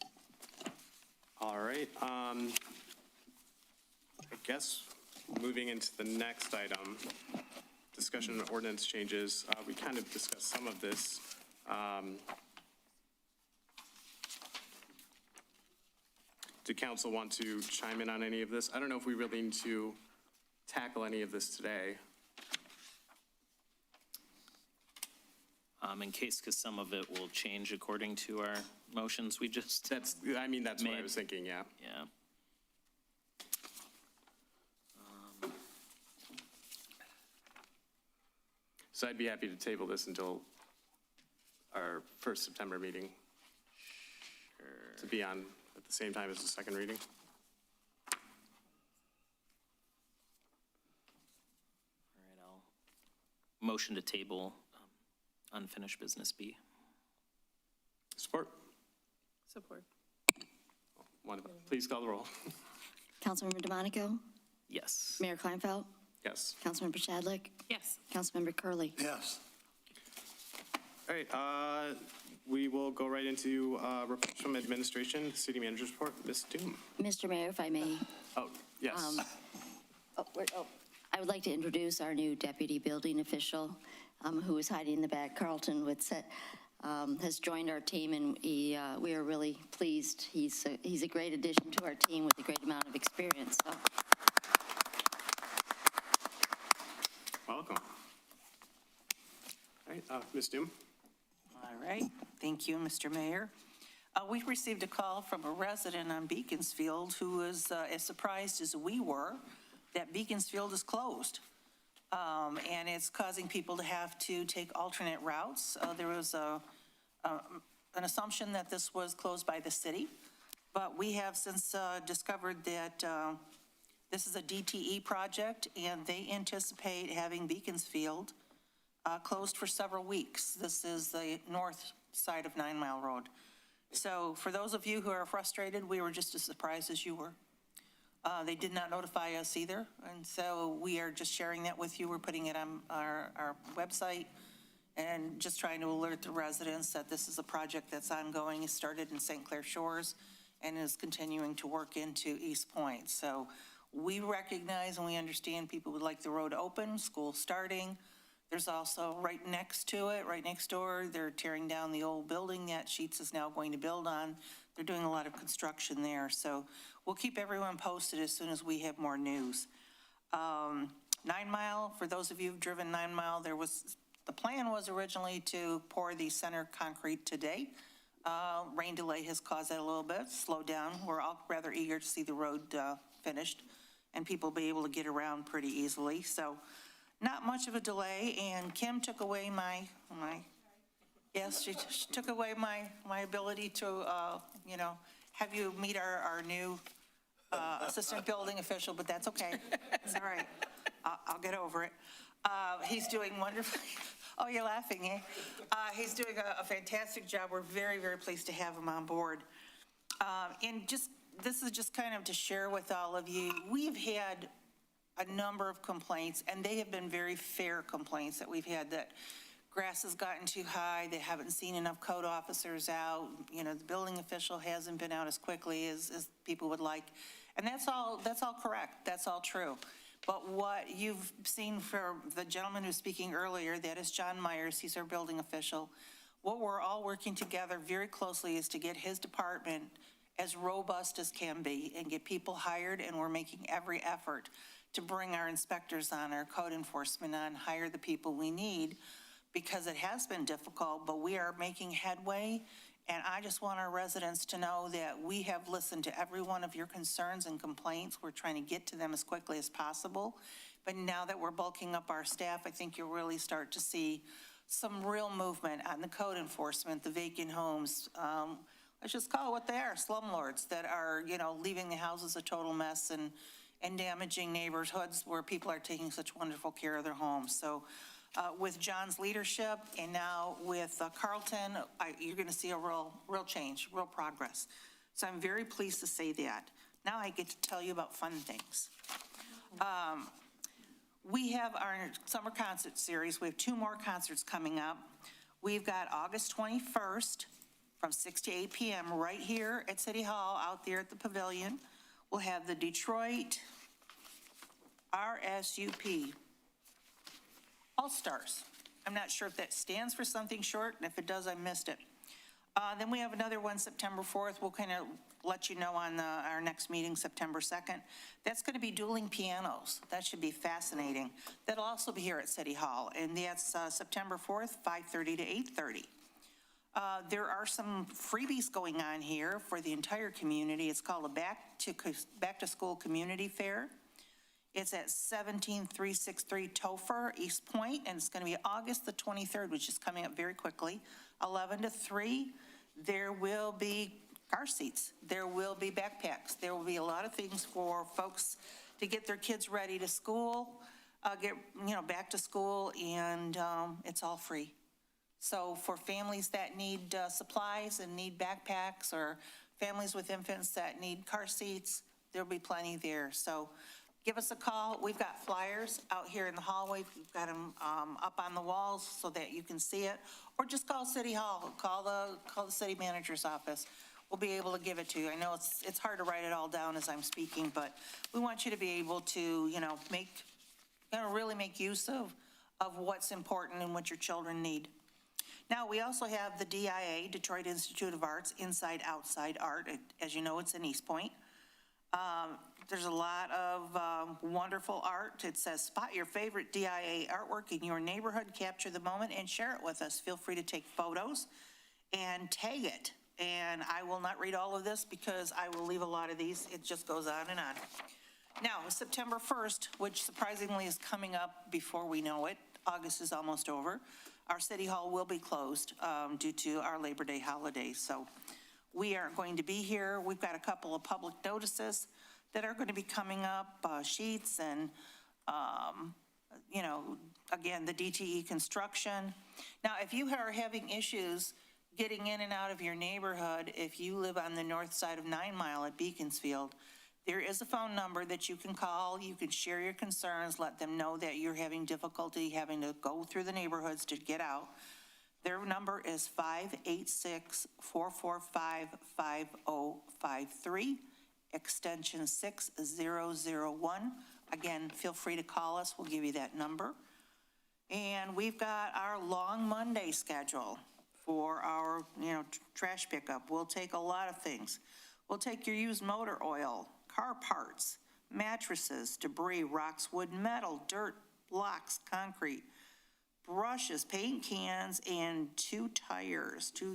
All right. I guess moving into the next item, discussion of ordinance changes. We kind of discussed some of this. Do council want to chime in on any of this? I don't know if we really need to tackle any of this today. In case, because some of it will change according to our motions we just. That's what I Made. was thinking, yeah. Yeah. So I'd be happy to table this until our first September meeting to be on at the same time as the second reading. All right, I'll motion to table unfinished business B. Support. Support. Please call the roll. Councilmember DeMonico, Yes. Mayor Kleinfeld, Yes. Councilmember Shadlick, Yes. Councilmember Curley. Yes. All right, we will go right into reports from administration, city manager's report. Ms. Doom. Mr. Mayor, if I may, Oh, yes. I would like to introduce our new deputy building official, who is hiding in the back. Carlton Whitsett has joined our team, and we are really pleased. He's a great addition to our team with a great amount of experience. So. Welcome. All right, Ms. Doom. All right, thank you, Mr. Mayor. We received a call from a resident on Beaconsfield who was as surprised as we were that Beaconsfield is closed. And it's causing people to have to take alternate routes. There was an assumption that this was closed by the city, but we have since discovered that this is a DTE project, and they anticipate having Beaconsfield closed for several weeks. This is the north side of 9 Mile Road. So for those of you who are frustrated, we were just as surprised as you were. They did not notify us either, and so we are just sharing that with you. We're putting it on our website and just trying to alert the residents that this is a project that's ongoing. It started in St. Clair Shores and is continuing to work into Eastpointe. So we recognize and we understand people would like the road open, school starting, There's also right next to it, right next door, they're tearing down the old building that Sheets is now going to build on. They're doing a lot of construction there, so we'll keep everyone posted as soon as we have more news. 9 Mile, for those of you who've driven 9 Mile, the plan was originally to pour the center concrete today. Rain delay has caused that a little bit, slowed down. We're all rather eager to see the road finished and people be able to get around pretty easily, so not much of a delay. And Kim took away yes, she took away my ability to, have you meet our new assistant building official, but that's okay. It's all right. I'll get over it. He's doing wonderfully. Oh, you're laughing, eh? He's doing a fantastic job. We're very, very pleased to have him on board. This is just kind of to share with all of you, we've had a number of complaints, and they have been very fair complaints that we've had, that grass has gotten too high, they haven't seen enough code officers out, the building official hasn't been out as quickly as people would like. And that's all correct, that's all true. But what you've seen for the gentleman who's speaking earlier, that is John Myers, he's our building official. What we're all working together very closely is to get his department as robust as can be and get people hired, and we're making every effort to bring our inspectors on, our code enforcement on, hire the people we need, because it has been difficult, but we are making headway. And I just want our residents to know that we have listened to every one of your concerns and complaints. We're trying to get to them as quickly as possible. But now that we're bulking up our staff, I think you'll really start to see some real movement on the code enforcement, the vacant homes. Let's just call it what they are, slumlords that are, leaving the houses a total mess and damaging neighborhoods where people are taking such wonderful care of their homes. So with John's leadership and now with Carlton, you're going to see a real change, real progress. So I'm very pleased to say that. Now I get to tell you about fun things. We have our summer concert series. We have 2 more concerts coming up. We've got August 21st from 6 to 8 p.m. right here at City Hall, out there at the pavilion. We'll have the Detroit RSUP All-Stars. I'm not sure if that stands for something short, and if it does, I missed it. Then we have another one September 4th. We'll kind of let you know on our next meeting, September 2nd. That's going to be dueling pianos. That should be fascinating. That'll also be here at City Hall, and that's September 4th, 5:30 to 8:30. There are some freebies going on here for the entire community. It's called a Back to School Community Fair. It's at 17363 Topher, Eastpointe, and it's going to be August the 23rd, which is coming up very quickly, 11 to 3. There will be car seats. There will be backpacks. There will be a lot of things for folks to get their kids ready to school, back to school, and it's all free. So for families that need supplies and need backpacks, or families with infants that need car seats, there'll be plenty there. So give us a call. We've got flyers out here in the hallway. We've got them up on the walls so that you can see it. Or just call City Hall, call the city manager's office. We'll be able to give it to you. I know it's hard to write it all down as I'm speaking, but we want you to be able to, really make use of what's important and what your children need. Now, we also have the DIA, Detroit Institute of Arts, Inside Outside Art. As you know, it's in Eastpointe. There's a lot of wonderful art. It says, spot your favorite DIA artwork in your neighborhood, capture the moment, and share it with us. Feel free to take photos and tag it. And I will not read all of this because I will leave a lot of these. It just goes on and on. Now, September 1st, which surprisingly is coming up before we know it, August is almost over, our City Hall will be closed due to our Labor Day holiday. So we aren't going to be here. We've got a couple of public notices that are going to be coming up, sheets and, again, the DTE construction. Now, if you are having issues getting in and out of your neighborhood, if you live on the north side of 9 Mile at Beaconsfield, there is a phone number that you can call. You can share your concerns, let them know that you're having difficulty having to go through the neighborhoods to get out. Their number is 586-445-5053, extension 6001. Again, feel free to call us. We'll give you that number. And we've got our long Monday schedule for our, trash pickup. We'll take a lot of things. We'll take your used motor oil, car parts, mattresses, debris, rocks, wood, metal, dirt, blocks, concrete, brushes, paint cans, and 2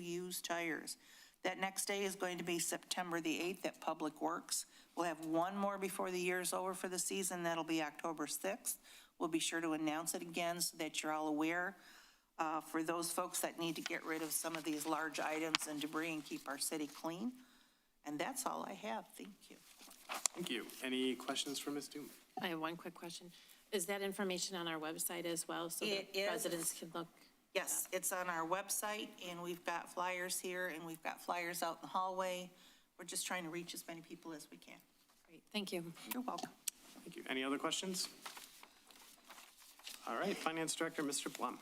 used tires. That next day is going to be September the 8th at Public Works. We'll have one more before the year's over for the season. That'll be October 6th. We'll be sure to announce it again so that you're all aware. For those folks that need to get rid of some of these large items and debris and keep our city clean. And that's all I have. Thank you. Thank you. Any questions for Ms. Doom? I have one quick question. Is that information on our website as well, so It that is. residents can look? Yes, it's on our website, and we've got flyers here, and we've got flyers out in the hallway. We're just trying to reach as many people as we can. Great, thank you. You're welcome. Thank you. Any other questions? All right, Finance Director, Mr. Blum.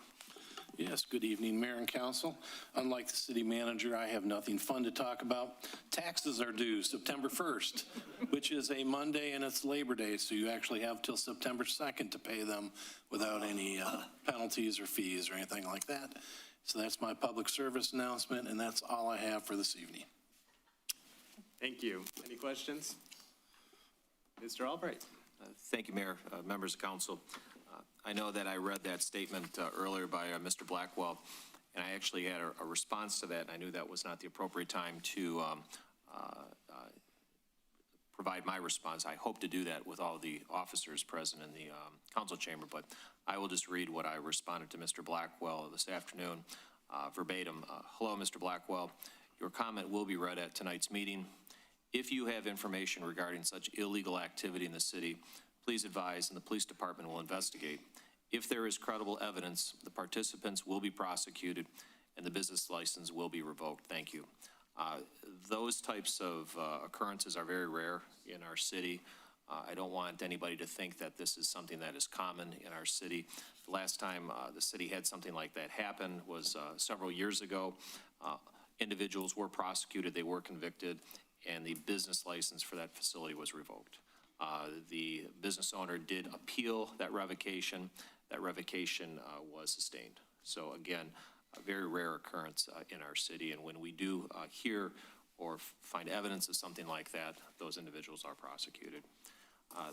Yes, good evening, Mayor and Council. Unlike the city manager, I have nothing fun to talk about. Taxes are due September 1st, which is a Monday and it's Labor Day, so you actually have till September 2nd to pay them without any penalties or fees or anything like that. So that's my public service announcement, and that's all I have for this evening. Thank you. Any questions? Mr. Albright. Thank you, Mayor, members of council. I know that I read that statement earlier by Mr. Blackwell, and I actually had a response to that, and I knew that was not the appropriate time to provide my response. I hope to do that with all the officers present in the council chamber, but I will just read what I responded to Mr. Blackwell this afternoon, verbatim. Hello, Mr. Blackwell. Your comment will be read at tonight's meeting. If you have information regarding such illegal activity in the city, please advise and the police department will investigate. If there is credible evidence, the participants will be prosecuted and the business license will be revoked. Thank you. Those types of occurrences are very rare in our city. I don't want anybody to think that this is something that is common in our city. The last time the city had something like that happen was several years ago. Individuals were prosecuted, they were convicted, and the business license for that facility was revoked. The business owner did appeal that revocation. That revocation was sustained. So again, a very rare occurrence in our city, and when we do hear or find evidence of something like that, those individuals are prosecuted.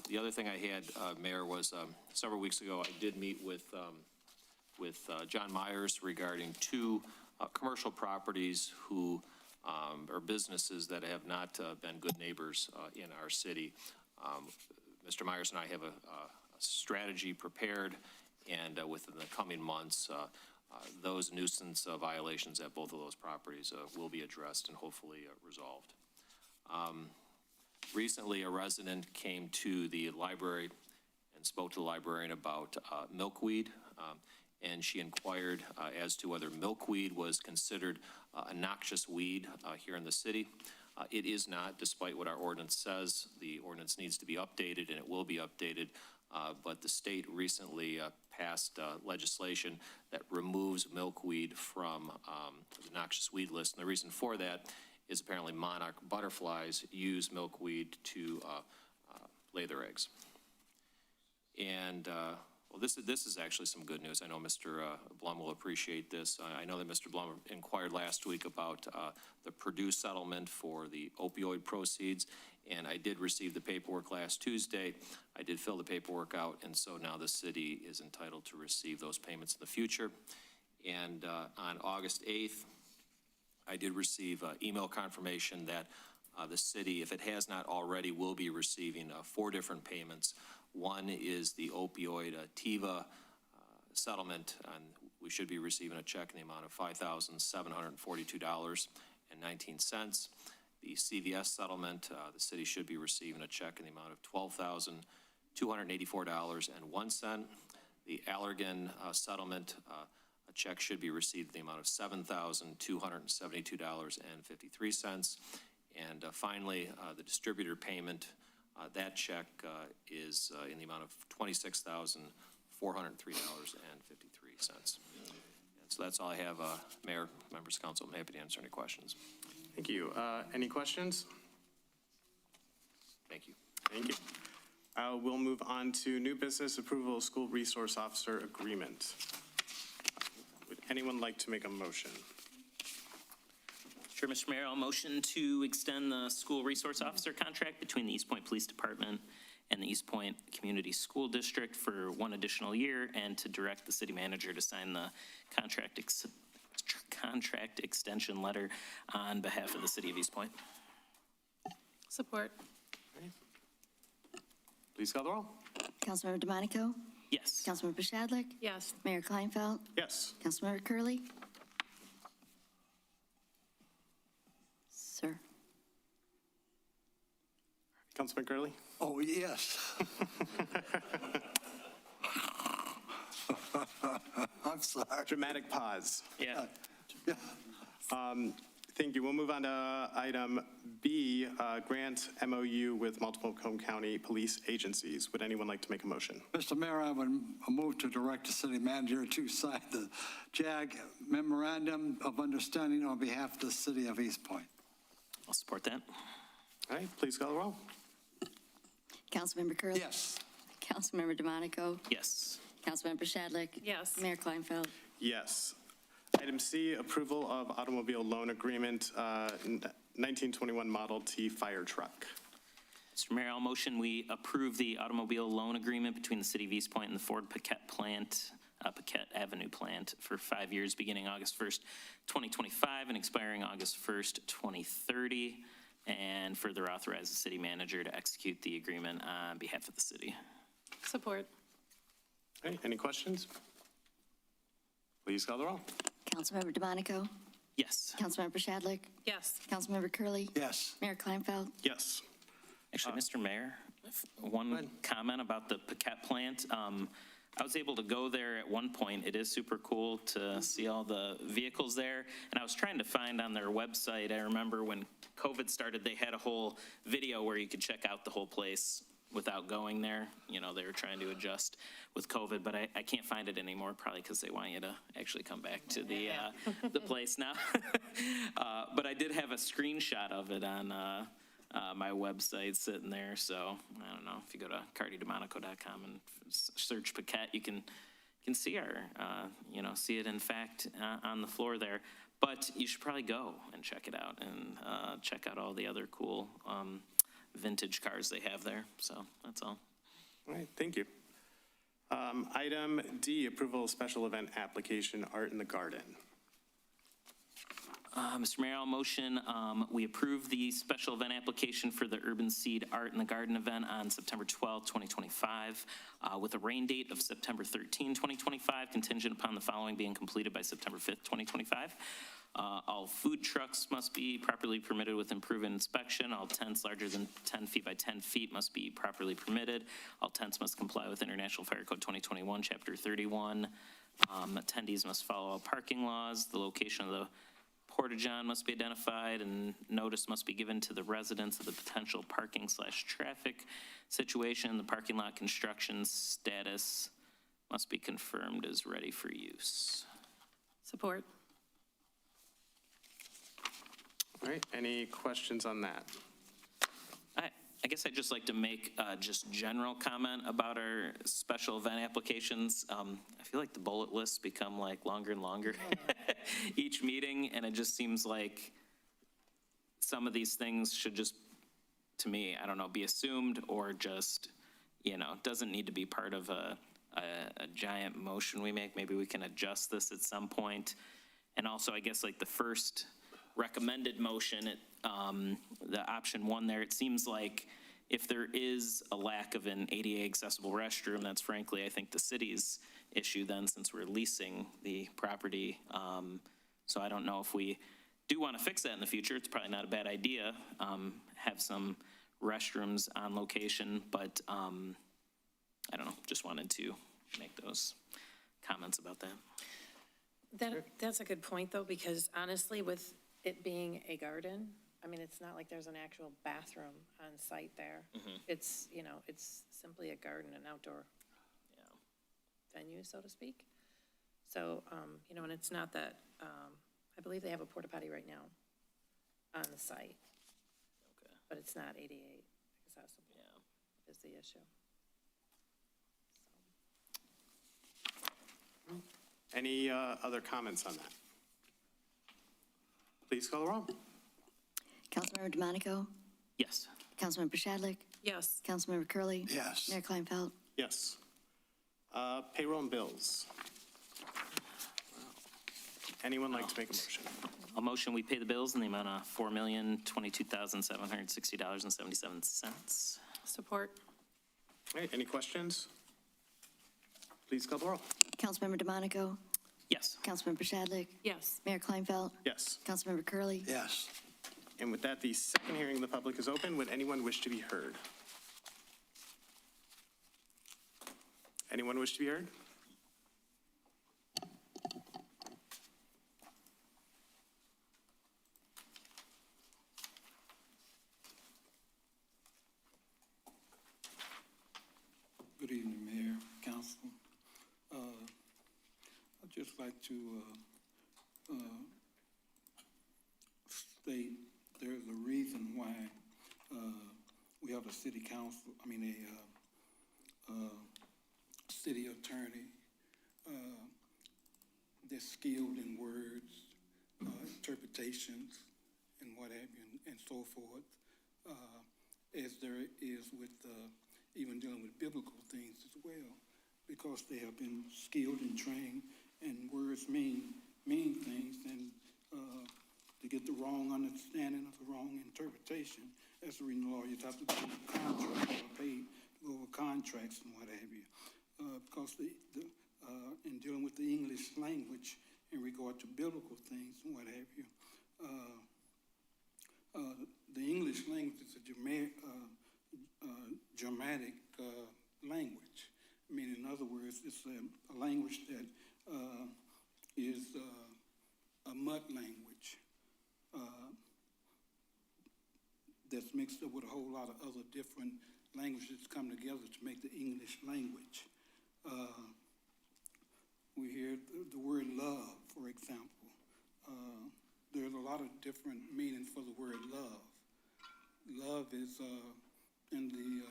The other thing I had, Mayor, was several weeks ago I did meet with John Myers regarding 2 commercial properties who or businesses that have not been good neighbors in our city. Mr. Myers and I have a strategy prepared, and within the coming months, those nuisance violations at both of those properties will be addressed and hopefully resolved. Recently, a resident came to the library and spoke to the librarian about milkweed, and she inquired as to whether milkweed was considered a noxious weed here in the city. It is not, despite what our ordinance says. The ordinance needs to be updated, and it will be updated, but the state recently passed legislation that removes milkweed from the noxious weed list. And the reason for that is apparently monarch butterflies use milkweed to lay their eggs. And well, this is actually some good news. I know Mr. Blum will appreciate this. I know that Mr. Blum inquired last week about the Purdue settlement for the opioid proceeds, and I did receive the paperwork last Tuesday. I did fill the paperwork out, and so now the city is entitled to receive those payments in the future. And on August 8th, I did receive email confirmation that the city, if it has not already, will be receiving 4 different payments. One is the opioid TIVA settlement, and we should be receiving a check in the amount of $5,742.19. The CVS settlement, the city should be receiving a check in the amount of $12,284.01. The Allergan settlement, a check should be received in the amount of $7,272.53. And finally, the distributor payment, that check is in the amount of $26,403.53. And so that's all I have, Mayor, members of council. I'm happy to answer any questions. Thank you. Any questions? Thank you. Thank you. We'll move on to new business approval of school resource officer agreement. Would anyone like to make a motion? Sure, Mr. Mayor, I'll motion to extend the school resource officer contract between the Eastpointe Police Department and the Eastpointe Community School District for 1 additional year, and to direct the city manager to sign the contract extension letter on behalf of the city of Eastpointe. Support. Please call the roll. Councilmember DeMonico? Yes. Councilmember Shadlick? Yes. Mayor Kleinfeld? Yes. Councilmember Curley. Sir. Councilman Curley? Oh, yes. I'm sorry. Dramatic pause. Yeah. Yeah. Thank you. We'll move on to item B, grant MOU with multiple Macomb County police agencies. Would anyone like to make a motion? Mr. Mayor, I would move to direct the city manager to sign the JAG Memorandum of Understanding on behalf of the city of Eastpointe. I'll support that. All right, please call the roll. Councilmember Curley. Yes. Councilmember DeMonico? Yes. Councilmember Shadlick? Yes. Mayor Kleinfeld? Yes. Item C, approval of automobile loan agreement, 1921 Model T fire truck. Mr. Mayor, I'll motion we approve the automobile loan agreement between the city of Eastpointe and the Ford Paquette plant, Paquette Avenue plant, for 5 years beginning August 1st, 2025 and expiring August 1st, 2030, and further authorize the city manager to execute the agreement on behalf of the city. Support. All right, any questions? Please call the roll. Councilmember DeMonico? Yes. Councilmember Shadlick? Yes. Councilmember Curley? Yes. Mayor Kleinfeld? Yes. Actually, Mr. Mayor, one comment about the Paquette plant. I was able to go there at one point. It is super cool to see all the vehicles there. And I was trying to find on their website, I remember when COVID started, they had a whole video where you could check out the whole place without going there. You know, they were trying to adjust with COVID, but I can't find it anymore, probably because they want you to actually come back to the place now. But I did have a screenshot of it on my website sitting there. So I don't know, if you go to cardydemonico.com and search Paquette, you can see our, see it in fact on the floor there. But you should probably go and check it out and check out all the other cool vintage cars they have there. So that's all. All right, thank you. Item D, approval of special event application, Art in the Garden. Mr. Mayor, I'll motion we approve the special event application for the Urban Seed Art in the Garden event on September 12, 2025, with a rain date of September 13, 2025, contingent upon the following being completed by September 5th, 2025. All food trucks must be properly permitted with improved inspection. All tents larger than 10 feet by 10 feet must be properly permitted. All tents must comply with International Fire Code 2021, Chapter 31. Attendees must follow all parking laws. The location of the Porta-John must be identified, and notice must be given to the residents of the potential parking/traffic situation. The parking lot construction status must be confirmed as ready for use. Support. All right, any questions on that? I guess I'd just like to make just general comment about our special event applications. I feel like the bullet lists become like longer and longer each meeting, and it just seems like some of these things should just, to me, I don't know, be assumed or just, doesn't need to be part of a giant motion we make. Maybe we can adjust this at some point. And also, I guess like the first recommended motion, the option 1 there, it seems like if there is a lack of an ADA accessible restroom, that's frankly, I think the city's issue then, since we're leasing the property. So I don't know if we do want to fix that in the future. It's probably not a bad idea, have some restrooms on location, but I don't know, just wanted to make those comments about that. That's a good point, though, because honestly, with it being a garden, I mean, it's not like there's an actual bathroom on site there. It's, it's simply a garden, an outdoor venue, so to speak. So, and it's not that, I believe they have a porta potty right now on the site. Okay. But it's not ADA accessible. Yeah. Is the issue. Any other comments on that? Please call the roll. Councilmember DeMonico? Yes. Councilmember Shadlick? Yes. Councilmember Curley. Yes. Mayor Kleinfeld? Yes. Payroll and bills. Anyone like to make a motion? A motion, we pay the bills in the amount of $4,022,760.77. Support. All right, any questions? Please call the roll. Councilmember DeMonico? Yes. Councilmember Shadlick? Yes. Mayor Kleinfeld? Yes. Councilmember Curley. Yes. And with that, the second hearing of the public is open. Would anyone wish to be heard? Anyone wish to be heard? Good evening, Mayor, Council. I'd just like to state there's a reason why we have a city council, a city attorney that's skilled in words, interpretations, and what have you, and so forth, as there is with even dealing with biblical things as well, because they have been skilled and trained, and words mean things, and to get the wrong understanding of the wrong interpretation, as a lawyer, you have to go over contracts, go over contracts and what have you, because in dealing with the English language in regard to biblical things and what have you, the English language is a Germanic language. I mean, in other words, it's a language that is a mud language that's mixed up with a whole lot of other different languages come together to make the English language. We hear the word love, for example. There's a lot of different meanings for the word love. Love is, in the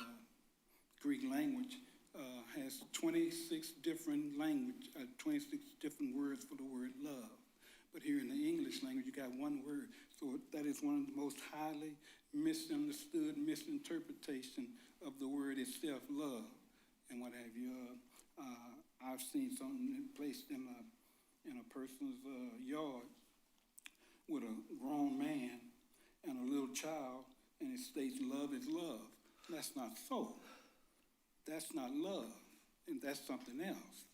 Greek language, has 26 different 26 different words for the word love. But here in the English language, you got one word. So that is one of the most highly misunderstood misinterpretation of the word itself, love, and what have you. I've seen something placed in a person's yard with a grown man and a little child, and it states love is love. That's not so. That's not love, and that's something else,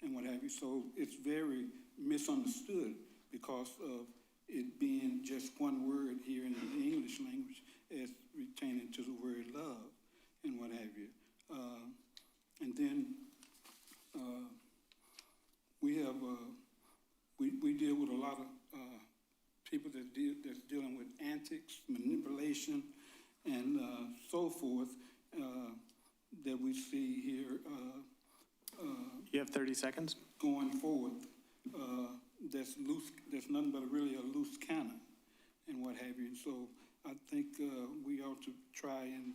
and what have you. So it's very misunderstood because of it being just one word here in the English language as retaining to the word love and what have you. And then we have, we deal with a lot of people that's dealing with antics, manipulation, and so forth that we see here. You have 30 seconds. Going forward, that's loose. That's nothing but really a loose cannon, and what have you. So I think we ought to try and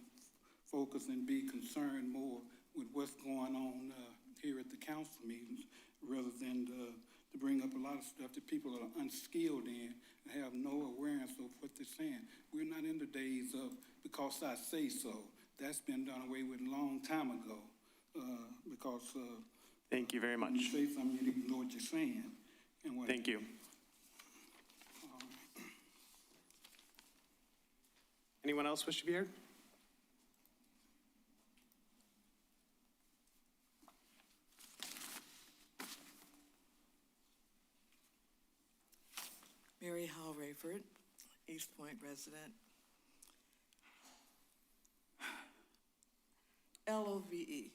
focus and be concerned more with what's going on here at the council meetings, rather than to bring up a lot of stuff that people are unskilled in and have no awareness of what they're saying. We're not in the days of because I say so. That's been done away with a long time ago, because Thank you very much. when you say something, you need to know what you're saying. And what Thank you. Anyone else wish to be heard? Mary Hall Rayford, Eastpointe resident. LOVE,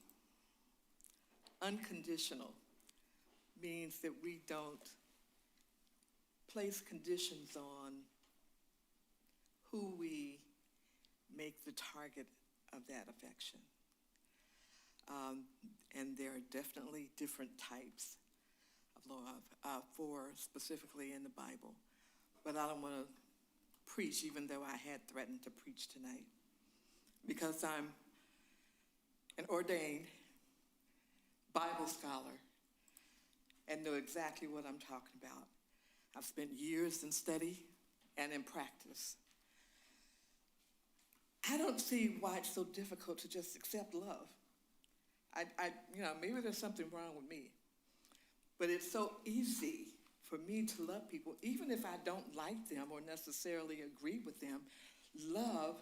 unconditional, means that we don't place conditions on who we make the target of that affection. And there are definitely different types of love, for specifically in the Bible. But I don't want to preach, even though I had threatened to preach tonight, because I'm an ordained Bible scholar and know exactly what I'm talking about. I've spent years in study and in practice. I don't see why it's so difficult to just accept love. Maybe there's something wrong with me, but it's so easy for me to love people, even if I don't like them or necessarily agree with them. Love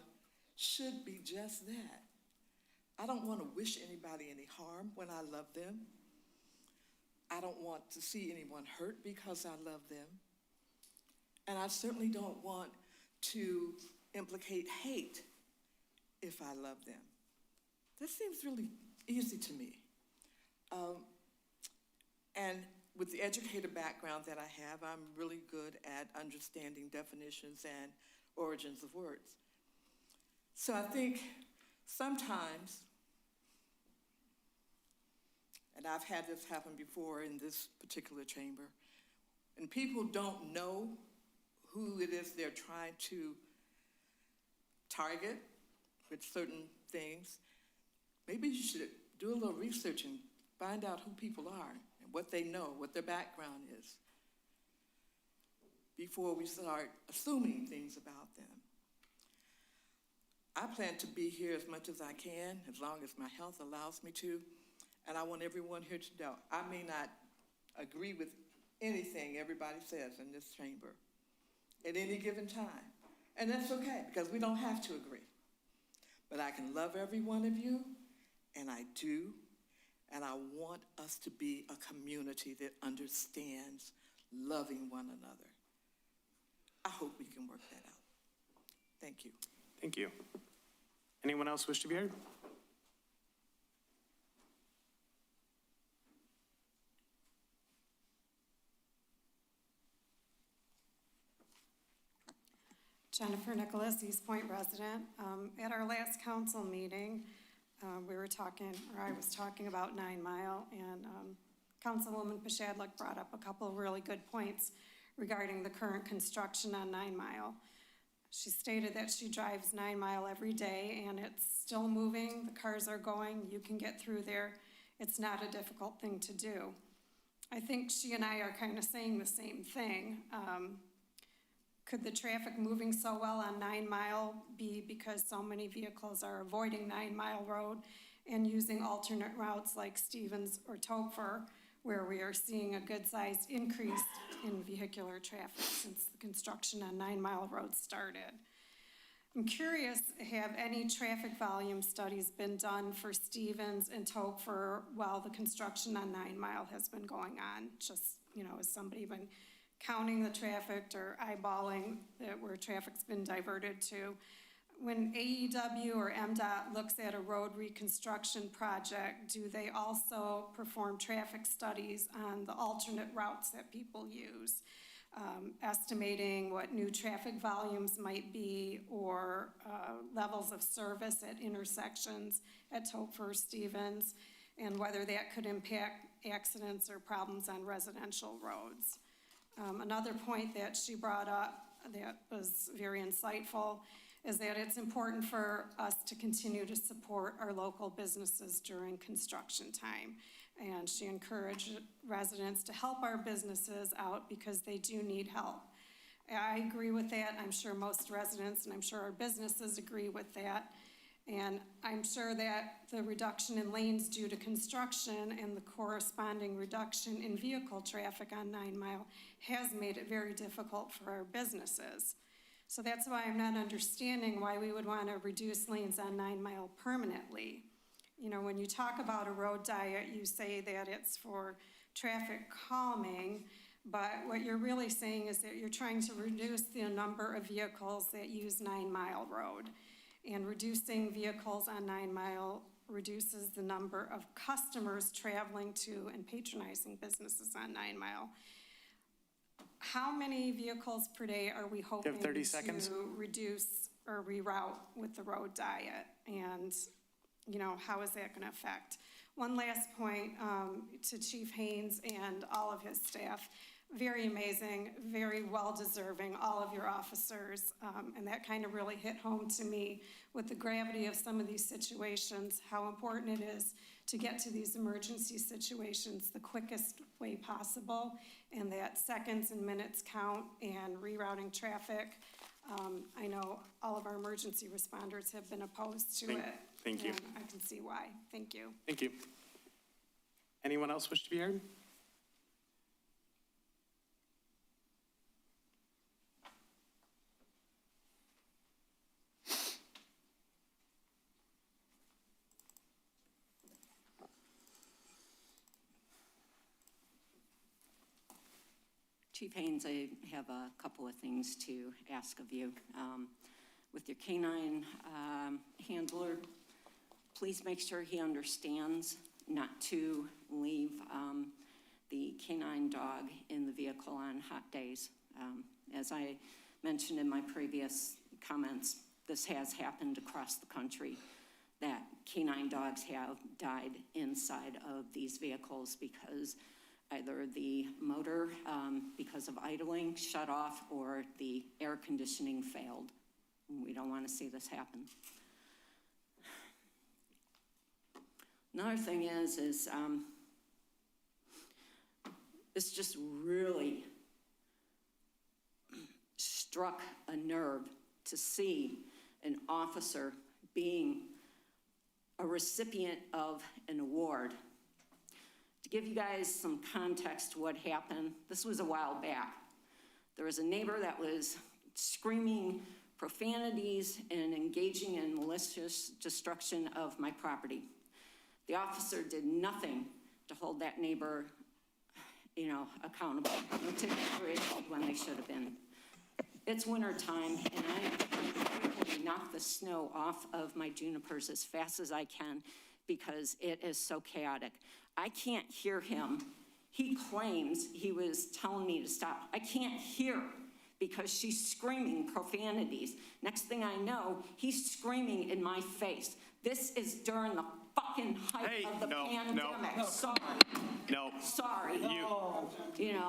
should be just that. I don't want to wish anybody any harm when I love them. I don't want to see anyone hurt because I love them. And I certainly don't want to implicate hate if I love them. That seems really easy to me. And with the educated background that I have, I'm really good at understanding definitions and origins of words. So I think sometimes, and I've had this happen before in this particular chamber, and people don't know who it is they're trying to target with certain things, maybe you should do a little research and find out who people are and what they know, what their background is, before we start assuming things about them. I plan to be here as much as I can, as long as my health allows me to, and I want everyone here to know, I may not agree with anything everybody says in this chamber at any given time, and that's okay, because we don't have to agree. But I can love every one of you, and I do, and I want us to be a community that understands loving one another. I hope we can work that out. Thank you. Thank you. Anyone else wish to be heard? Jennifer Nicholas, Eastpointe resident. At our last council meeting, I was talking about 9 Mile, and Councilwoman Pashadlik brought up a couple of really good points regarding the current construction on 9 Mile. She stated that she drives 9 Mile every day, and it's still moving, the cars are going, you can get through there. It's not a difficult thing to do. I think she and I are kind of saying the same thing. Could the traffic moving so well on 9 Mile be because so many vehicles are avoiding 9 Mile Road and using alternate routes like Stevens or Topher, where we are seeing a good-sized increase in vehicular traffic since the construction on 9 Mile Road started? I'm curious, have any traffic volume studies been done for Stevens and Topher while the construction on 9 Mile has been going on? Just, has somebody been counting the traffic or eyeballing where traffic's been diverted to? When AEW or MDOT looks at a road reconstruction project, do they also perform traffic studies on the alternate routes that people use, estimating what new traffic volumes might be or levels of service at intersections at Topher, Stevens, and whether that could impact accidents or problems on residential roads? Another point that she brought up that was very insightful is that it's important for us to continue to support our local businesses during construction time. And she encouraged residents to help our businesses out because they do need help. I agree with that. I'm sure most residents and I'm sure our businesses agree with that. And I'm sure that the reduction in lanes due to construction and the corresponding reduction in vehicle traffic on 9 Mile has made it very difficult for our businesses. So that's why I'm not understanding why we would want to reduce lanes on 9 Mile permanently. When you talk about a road diet, you say that it's for traffic calming, but what you're really saying is that you're trying to reduce the number of vehicles that use 9 Mile Road. And reducing vehicles on 9 Mile reduces the number of customers traveling to and patronizing businesses on 9 Mile. How many vehicles per day are we hoping You have 30 seconds. to reduce or reroute with the road diet? And, how is that going to affect? One last point to Chief Haynes and all of his staff. Very amazing, very well-deserving, all of your officers, and that kind of really hit home to me with the gravity of some of these situations, how important it is to get to these emergency situations the quickest way possible, and that seconds and minutes count, and rerouting traffic. I know all of our emergency responders have been opposed to it. Thank you. And I can see why. Thank you. Thank you. Anyone else wish to be heard? Chief Haynes, I have a couple of things to ask of you. With your canine handler, please make sure he understands not to leave the canine dog in the vehicle on hot days. As I mentioned in my previous comments, this has happened across the country, that canine dogs have died inside of these vehicles because either the motor, because of idling, shut off, or the air conditioning failed. We don't want to see this happen. Another thing is this just really struck a nerve to see an officer being a recipient of an award. To give you guys some context to what happened, this was a while back. There was a neighbor that was screaming profanities and engaging in malicious destruction of my property. The officer did nothing to hold that neighbor, accountable. No tickets were issued when they should have been. It's winter time, and I knock the snow off of my junipers as fast as I can because it is so chaotic. I can't hear him. He claims he was telling me to stop. I can't hear because she's screaming profanities. Next thing I know, he's screaming in my face. This is during the fucking height of the pandemic. No. Sorry. No. Sorry.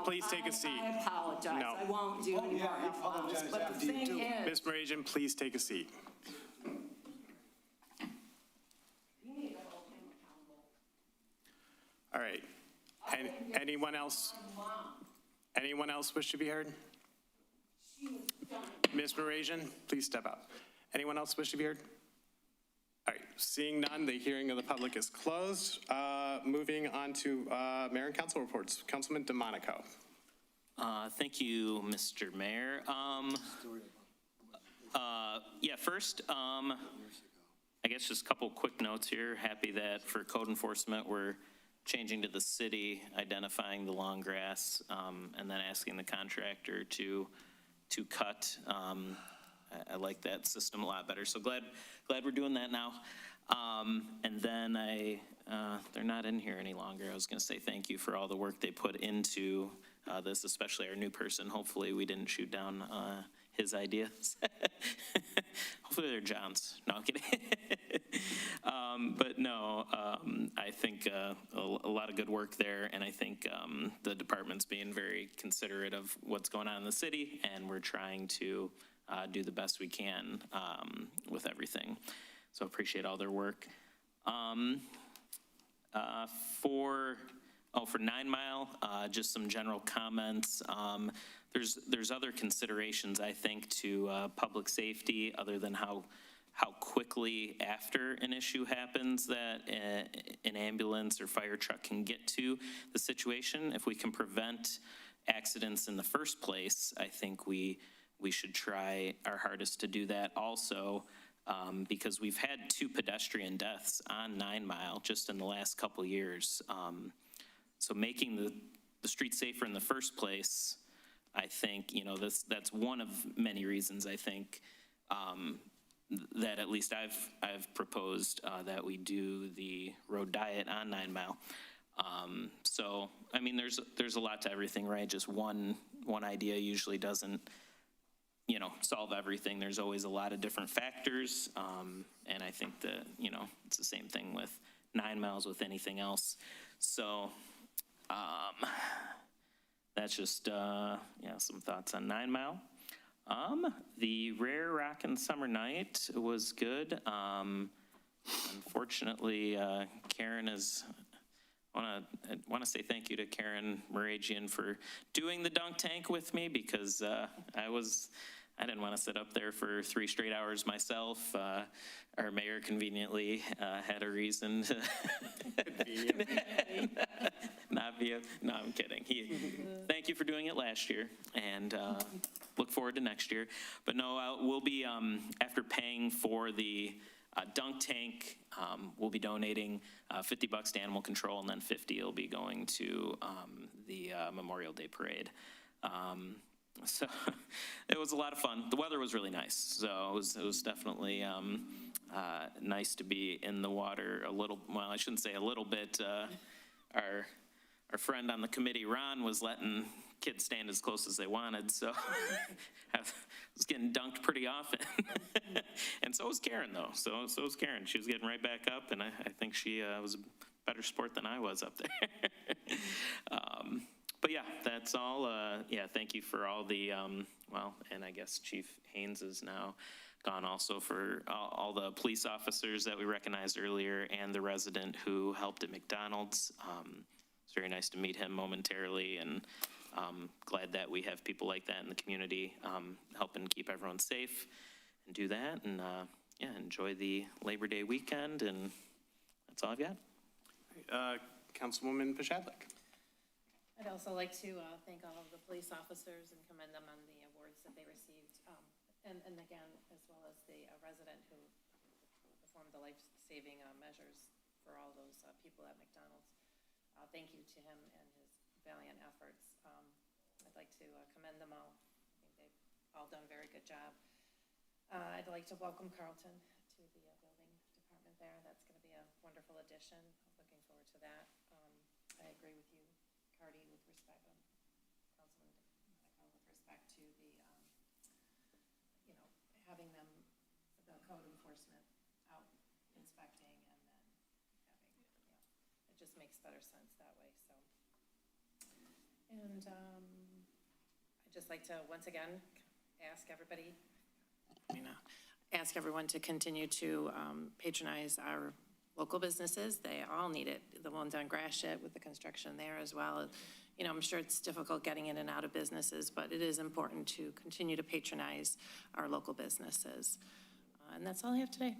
Please take a seat. I apologize. No. I won't do any more F-bombs. But the thing is, Ms. Marajan, please take a seat. All right. Anyone else? Anyone else wish to be heard? Ms. Marajan, please step up. Anyone else wish to be heard? All right, seeing none, the hearing of the public is closed. Moving on to mayor and council reports. Councilman DeMonico. Thank you, Mr. Mayor. First, I guess just a couple quick notes here. Happy that for code enforcement, we're changing to the city, identifying the long grass, and then asking the contractor to cut. I like that system a lot better. So glad we're doing that now. And then they're not in here any longer. I was going to say thank you for all the work they put into this, especially our new person. Hopefully we didn't shoot down his ideas. Hopefully they're John's. No, I'm kidding. But no, I think a lot of good work there, and I think the department's being very considerate of what's going on in the city, and we're trying to do the best we can with everything. So appreciate all their work. For 9 Mile, just some general comments. There's other considerations, I think, to public safety other than how quickly after an issue happens that an ambulance or fire truck can get to the situation. If we can prevent accidents in the first place, I think we should try our hardest to do that also, because we've had 2 pedestrian deaths on 9 Mile just in the last couple years. So making the street safer in the first place, I think, that's one of many reasons I think that at least I've proposed that we do the road diet on 9 Mile. So, I mean, there's a lot to everything, right? Just one idea usually doesn't, solve everything. There's always a lot of different factors. And I think that, it's the same thing with 9 Miles with anything else. So, that's just, some thoughts on 9 Mile. The Rare Rockin' Summer Night was good. Unfortunately, Karen is, I want to say thank you to Karen Moragian for doing the dunk tank with me, because I didn't want to sit up there for 3 straight hours myself. Our mayor conveniently had a reason to not be no, I'm kidding. Thank you for doing it last year, and look forward to next year. But no, we'll be, after paying for the dunk tank, we'll be donating $50 to animal control, and then 50 will be going to the Memorial Day Parade. So it was a lot of fun. The weather was really nice, so it was definitely nice to be in the water a little. Well, I shouldn't say a little bit. Our friend on the committee, Ron, was letting kids stand as close as they wanted, so I was getting dunked pretty often. And so was Karen, though. So was Karen. She was getting right back up, and I think she was a better sport than I was up there. But yeah, that's all. Yeah, thank you for all the, and I guess Chief Haynes is now gone also, for all the police officers that we recognized earlier and the resident who helped at McDonald's. It's very nice to meet him momentarily, and glad that we have people like that in the community helping keep everyone safe and do that. And yeah, enjoy the Labor Day weekend, and that's all I've got. Councilwoman Pashadlik. I'd also like to thank all of the police officers and commend them on the awards that they received. And again, as well as the resident who performed the life-saving measures for all those people at McDonald's. Thank you to him and his valiant efforts. I'd like to commend them all. I think they've all done a very good job. I'd like to welcome Carlton to the building department there. That's going to be a wonderful addition. I'm looking forward to that. I agree with you, Cardi, with respect, Councilman Deco, with respect to the, having them, the code enforcement out inspecting, and then having, it just makes better sense that way, so. And I'd just like to, once again, ask everybody, ask everyone to continue to patronize our local businesses. They all need it. The ones on Gratiot with the construction there as well. I'm sure it's difficult getting in and out of businesses, but it is important to continue to patronize our local businesses. And that's all I have today.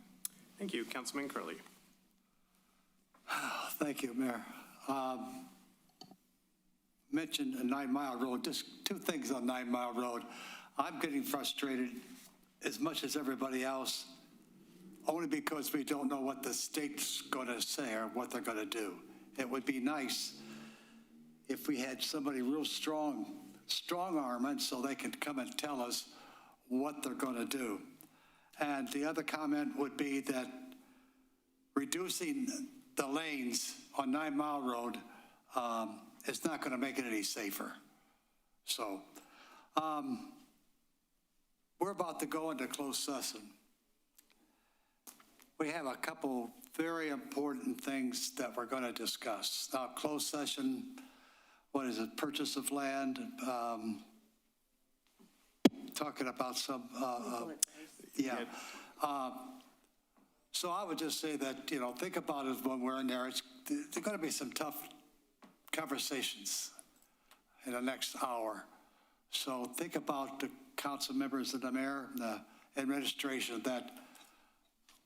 Thank you. Councilman Curley. Thank you, Mayor. Mentioned a 9 Mile Road, just 2 things on 9 Mile Road. I'm getting frustrated as much as everybody else, only because we don't know what the state's going to say or what they're going to do. It would be nice if we had somebody real strong-arming so they could come and tell us what they're going to do. And the other comment would be that reducing the lanes on 9 Mile Road is not going to make it any safer. So we're about to go into closed session. We have a couple very important things that we're going to discuss. Now, closed session, what is it, purchase of land, talking about some, yeah. So I would just say that, think about it when we're in there. There's going to be some tough conversations in the next hour. So think about the council members and the mayor and the administration, that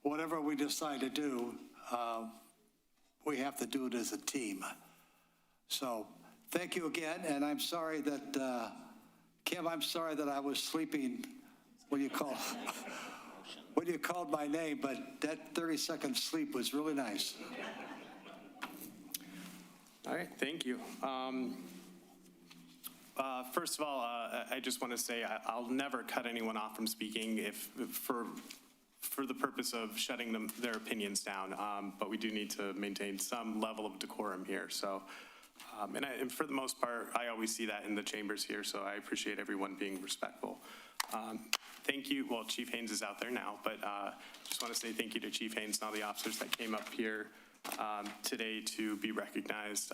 whatever we decide to do, we have to do it as a team. So thank you again, and I'm sorry that, Kim, I'm sorry that I was sleeping when you called my name, but that 30-second sleep was really nice. All right, thank you. First of all, I just want to say I'll never cut anyone off from speaking for the purpose of shutting their opinions down, but we do need to maintain some level of decorum here. So, and for the most part, I always see that in the chambers here, so I appreciate everyone being respectful. Thank you. Well, Chief Haynes is out there now, but just want to say thank you to Chief Haynes and all the officers that came up here today to be recognized.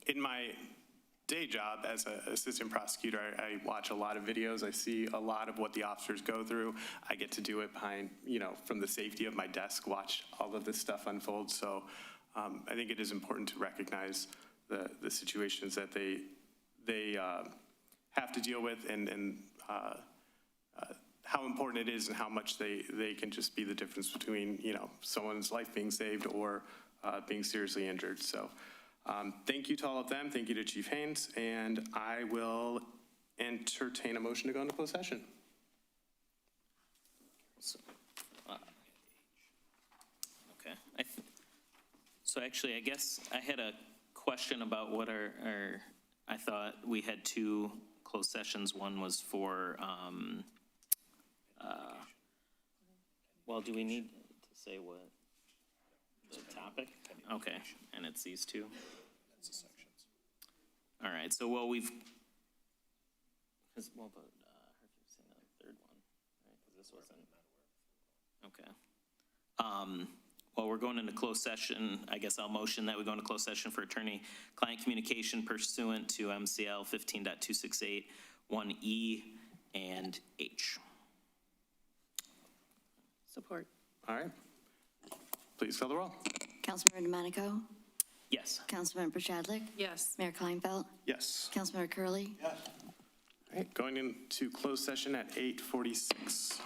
In my day job as an assistant prosecutor, I watch a lot of videos. I see a lot of what the officers go through. I get to do it behind, from the safety of my desk, watch all of this stuff unfold. So I think it is important to recognize the situations that they have to deal with and how important it is and how much they can just be the difference between, someone's life being saved or being seriously injured. So thank you to all of them. Thank you to Chief Haynes. And I will entertain a motion to go into closed session. Okay. So actually, I guess I had a question about what I thought we had two closed sessions. One was for, well, do we need to say what the topic? Okay, and it's these two? That's the sections. All right, so, well, but her saying the third one, right? Because this wasn't. Okay. Well, we're going into closed session. I guess I'll motion that we go into closed session for attorney-client communication pursuant to MCL 15.268, 1E and H. Support. All right. Please call the roll. Councilmember DeMonico? Yes. Councilmember Chadlick? Yes. Mayor Kleinfeld? Yes. Councilmember Curley. All right, going into closed session at 8:46.